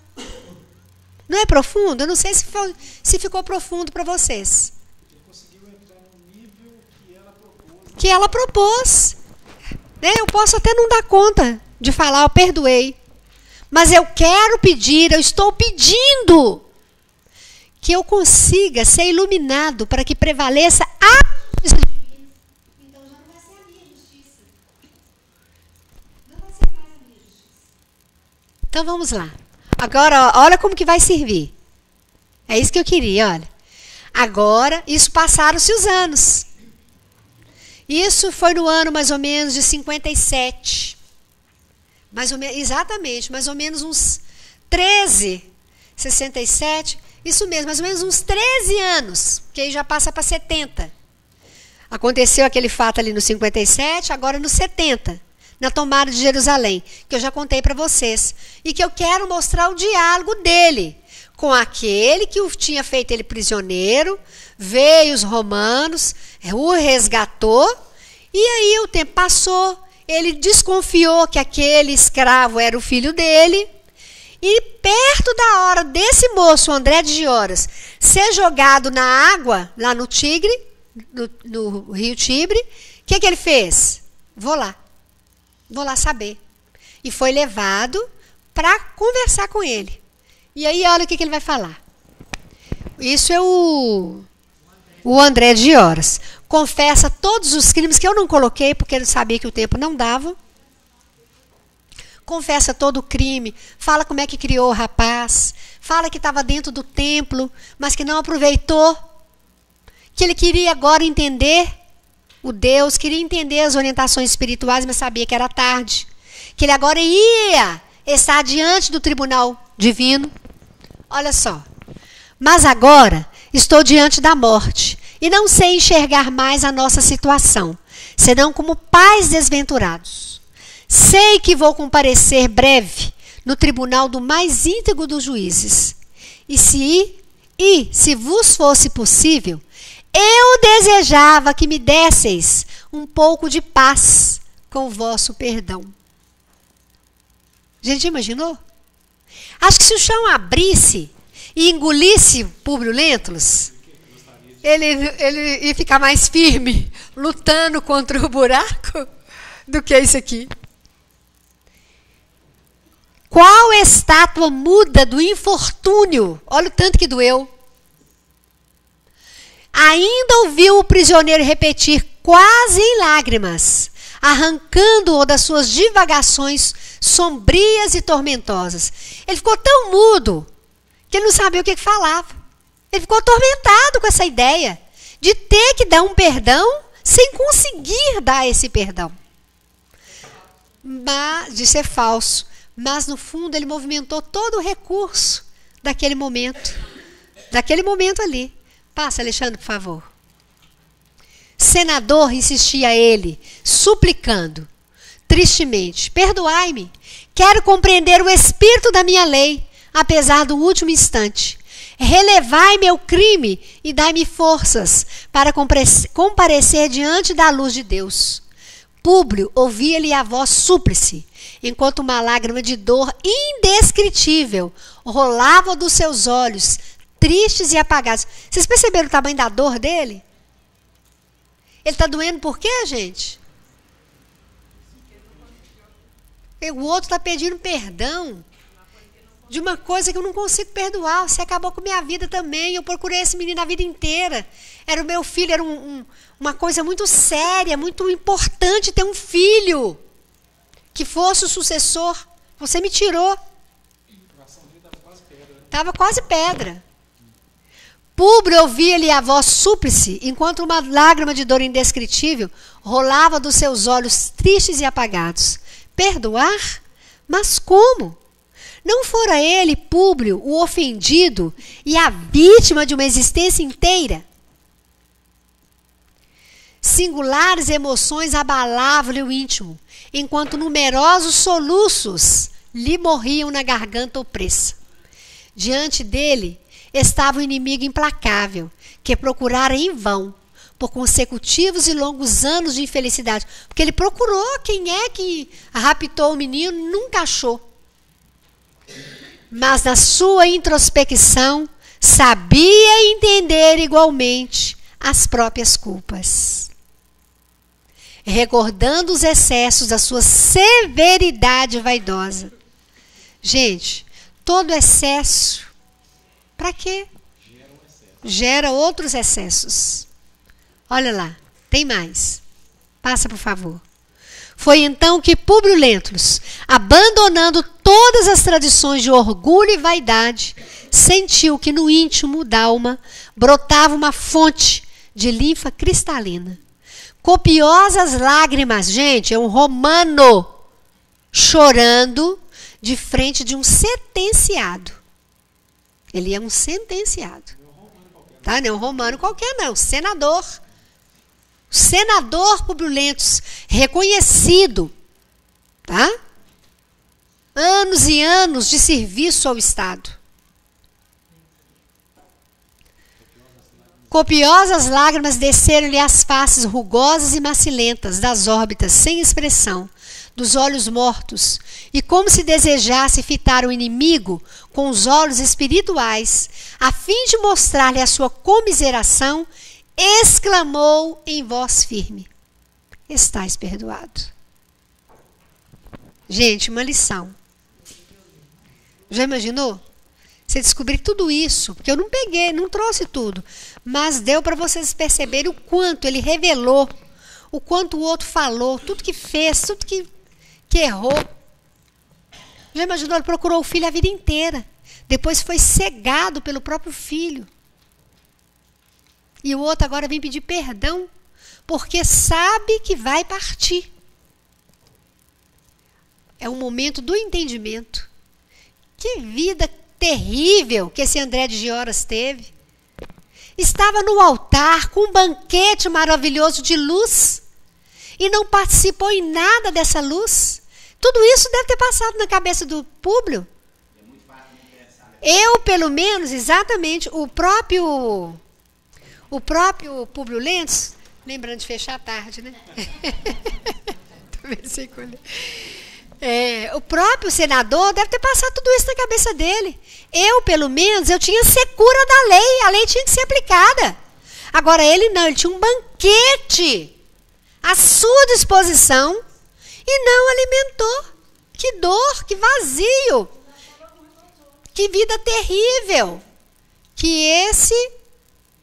Não é profundo? Eu não sei se ficou profundo para vocês. Ele conseguiu entrar no nível que ela propôs. Que ela propôs. Né? Eu posso até não dar conta de falar, eu perdoei. Mas eu quero pedir, eu estou pedindo que eu consiga ser iluminado para que prevaleça a justiça divina. Então já não vai ser a minha justiça. Não vai ser mais a minha justiça. Então vamos lá. Agora, olha como que vai servir. É isso que eu queria, olha. Agora, isso passaram-se os anos. Isso foi no ano mais ou menos de 57. Mais ou menos, exatamente, mais ou menos uns 13, 67, isso mesmo, mais ou menos uns 13 anos, que aí já passa para 70. Aconteceu aquele fato ali no 57, agora no 70, na tomada de Jerusalém, que eu já contei para vocês. E que eu quero mostrar o diálogo dele com aquele que o tinha feito ele prisioneiro, veio os romanos, o resgatou, e aí o tempo passou. Ele desconfiou que aquele escravo era o filho dele. E perto da hora desse moço, André de Gioras, ser jogado na água, lá no Tigre, no rio Tibre, o que ele fez? Vou lá saber. E foi levado para conversar com ele. E aí olha o que ele vai falar. Isso é o André de Gioras. Confessa todos os crimes que eu não coloquei, porque ele sabia que o tempo não dava. Confessa todo o crime. Fala como é que criou o rapaz. Fala que estava dentro do templo, mas que não aproveitou. Que ele queria agora entender o Deus, queria entender as orientações espirituais, mas sabia que era tarde. Que ele agora ia estar diante do tribunal divino. Olha só. Mas agora estou diante da morte. E não sei enxergar mais a nossa situação, senão como pais desventurados. Sei que vou comparecer breve no tribunal do mais íntegro dos juízes. E se vos fosse possível, eu desejava que me desseis um pouco de paz com o vosso perdão. Gente, imaginou? Acho que se o chão abrisse e engolisse Públio Lentulus, ele ia ficar mais firme, lutando contra o buraco, do que isso aqui. Qual estátua muda do infortúnio? Olha o tanto que doeu. Ainda ouviu o prisioneiro repetir, quase em lágrimas, arrancando-o das suas divagações sombrias e tormentosas. Ele ficou tão mudo que ele não sabia o que falava. Ele ficou atormentado com essa ideia de ter que dar um perdão sem conseguir dar esse perdão. De ser falso. Mas, no fundo, ele movimentou todo o recurso daquele momento. Daquele momento ali. Passa, Alexandre, por favor. Senador, insistia ele, suplicando, tristemente, perdoai-me. Quero compreender o espírito da minha lei, apesar do último instante. Relevai meu crime e dai-me forças para comparecer diante da luz de Deus. Públio ouvia-lhe a voz súplice, enquanto uma lágrima de dor indescritível rolava dos seus olhos, tristes e apagados. Vocês perceberam o tamanho da dor dele? Ele está doendo por quê, gente? O outro está pedindo perdão de uma coisa que eu não consigo perdoar. Você acabou com minha vida também. Eu procurei esse menino a vida inteira. Era o meu filho, era uma coisa muito séria, muito importante ter um filho que fosse o sucessor. Você me tirou. Estava quase pedra. Públio ouvia-lhe a voz súplice, enquanto uma lágrima de dor indescritível rolava dos seus olhos tristes e apagados. Perdoar? Mas como? Não fora ele, Públio, o ofendido e a vítima de uma existência inteira? Singulares emoções abalavam-lhe o íntimo, enquanto numerosos soluços lhe morriam na garganta opressa. Diante dele estava o inimigo implacável, que procurara em vão, por consecutivos e longos anos de infelicidade. Porque ele procurou quem é que raptou o menino, nunca achou. Mas na sua introspecção, sabia entender igualmente as próprias culpas. Recordando os excessos da sua severidade vaidosa. Gente, todo excesso, para quê? Gera outros excessos. Olha lá, tem mais. Passa, por favor. Foi então que Públio Lentulus, abandonando todas as tradições de orgulho e vaidade, sentiu que no íntimo da alma brotava uma fonte de linfa cristalina. Copiosas lágrimas, gente, é um romano chorando de frente de um sentenciado. Ele é um sentenciado. Tá? Não é um romano qualquer, não. Senador. Senador Públio Lentulus, reconhecido. Tá? Anos e anos de serviço ao Estado. Copiosas lágrimas desceram-lhe as faces rugosas e macilentas das órbitas sem expressão, dos olhos mortos, e como se desejasse fitar o inimigo com os olhos espirituais, a fim de mostrar-lhe a sua comiseração, exclamou em voz firme: Estás perdoado. Gente, uma lição. Já imaginou? Você descobrir tudo isso, porque eu não peguei, não trouxe tudo, mas deu para vocês perceberem o quanto ele revelou, o quanto o outro falou, tudo que fez, tudo que errou. Já imaginou? Ele procurou o filho a vida inteira, depois foi cegado pelo próprio filho. E o outro agora vem pedir perdão, porque sabe que vai partir. É um momento do entendimento. Que vida terrível que esse André de Gioras teve. Estava no altar com um banquete maravilhoso de luz e não participou em nada dessa luz. Tudo isso deve ter passado na cabeça do Públio. Eu, pelo menos, exatamente, o próprio Públio Lentulus, lembrando de fechar a tarde, né? O próprio senador deve ter passado tudo isso na cabeça dele. Eu, pelo menos, eu tinha secura da lei. A lei tinha que ser aplicada. Agora, ele não. Ele tinha um banquete à sua disposição e não alimentou. Que dor, que vazio. Que vida terrível que esse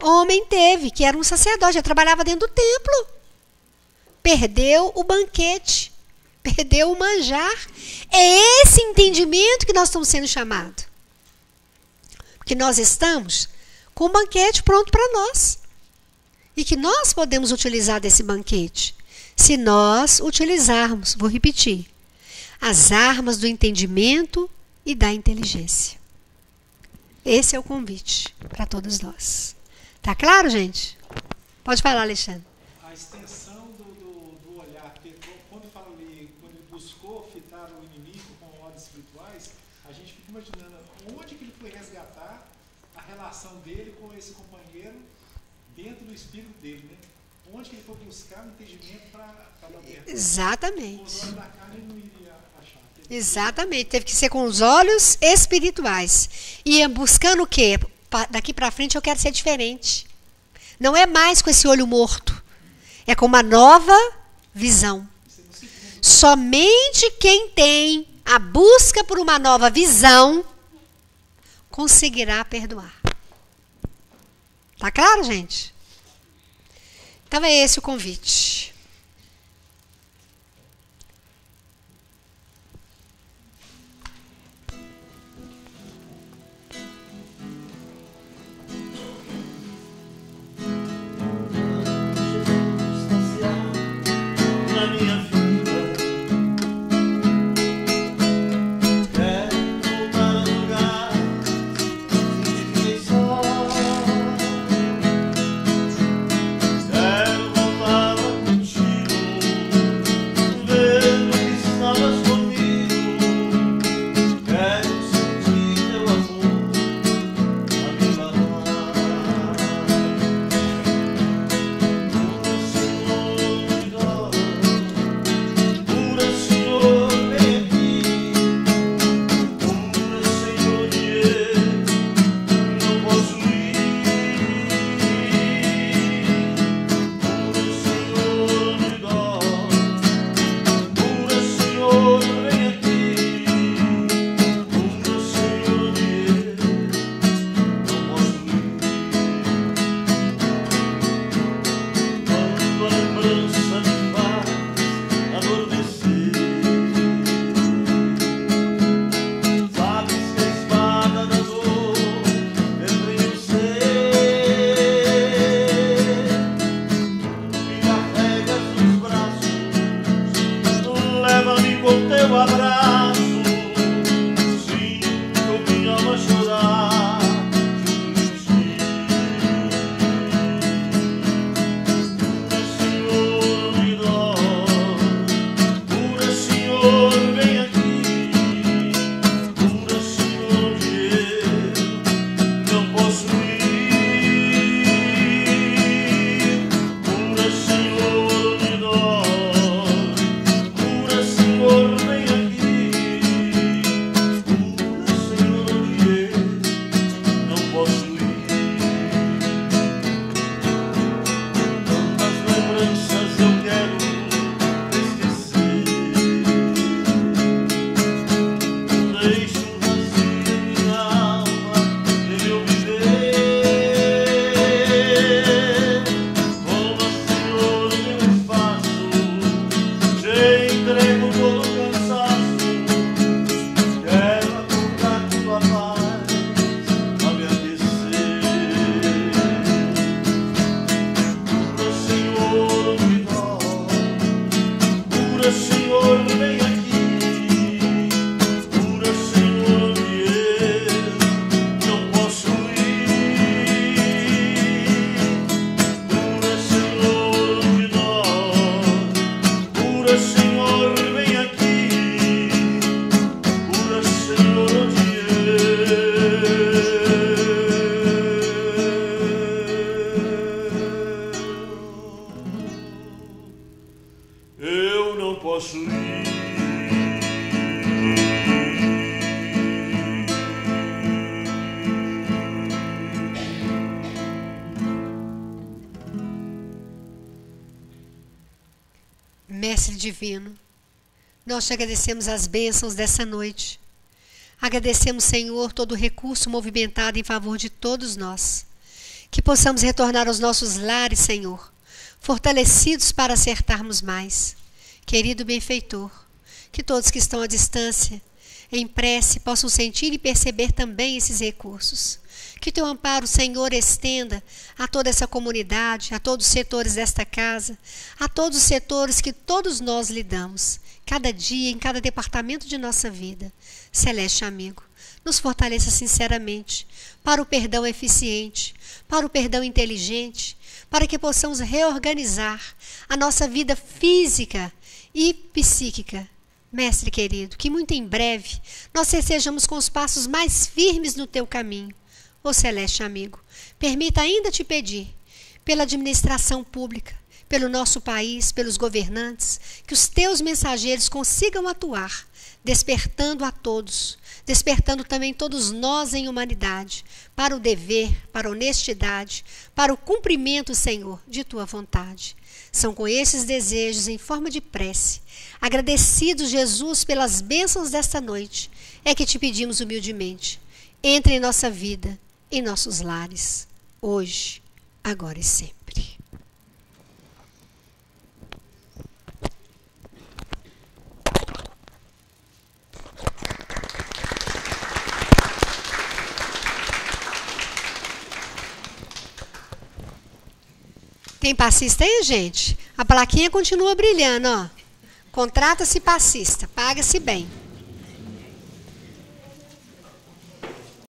homem teve, que era um sacerdote, já trabalhava dentro do templo. Perdeu o banquete. Perdeu o manjar. É esse entendimento que nós estamos sendo chamados. Porque nós estamos com o banquete pronto para nós. E que nós podemos utilizar desse banquete. Se nós utilizarmos, vou repetir, as armas do entendimento e da inteligência. Esse é o convite para todos nós. Tá claro, gente? Pode falar, Alexandre. A extensão do olhar, porque quando fala ali, quando ele buscou fitar o inimigo com olhos espirituais, a gente fica imaginando onde que ele foi resgatar a relação dele com esse companheiro dentro do espírito dele, né? Onde que ele foi buscar o entendimento para dar dentro. Exatamente. Os olhos da carne ele não iria achar. Exatamente. Teve que ser com os olhos espirituais. E buscando o quê? Daqui para frente eu quero ser diferente. Não é mais com esse olho morto. É com uma nova visão. Somente quem tem a busca por uma nova visão conseguirá perdoar. Tá claro, gente? Então é esse o convite. Na minha vida é uma Mestre divino, nós te agradecemos as bênçãos dessa noite. Agradecemos, Senhor, todo o recurso movimentado em favor de todos nós. Que possamos retornar aos nossos lares, Senhor, fortalecidos para acertarmos mais. Querido benfeitor, que todos que estão à distância, em prece, possam sentir e perceber também esses recursos. Que teu amparo, Senhor, estenda a toda essa comunidade, a todos os setores desta casa, a todos os setores que todos nós lidamos, cada dia, em cada departamento de nossa vida. Celeste amigo, nos fortaleça sinceramente para o perdão eficiente, para o perdão inteligente, para que possamos reorganizar a nossa vida física e psíquica. Mestre querido, que muito em breve nós estejamos com os passos mais firmes no teu caminho. Ó celeste amigo, permita ainda te pedir, pela administração pública, pelo nosso país, pelos governantes, que os teus mensageiros consigam atuar, despertando a todos, despertando também todos nós em humanidade, para o dever, para a honestidade, para o cumprimento, Senhor, de tua vontade. São com esses desejos em forma de prece, agradecidos, Jesus, pelas bênçãos desta noite, é que te pedimos humildemente. Entre em nossa vida, em nossos lares, hoje, agora e sempre. Tem passista aí, gente? A plaquinha continua brilhando, ó. Contrata-se passista, paga-se bem.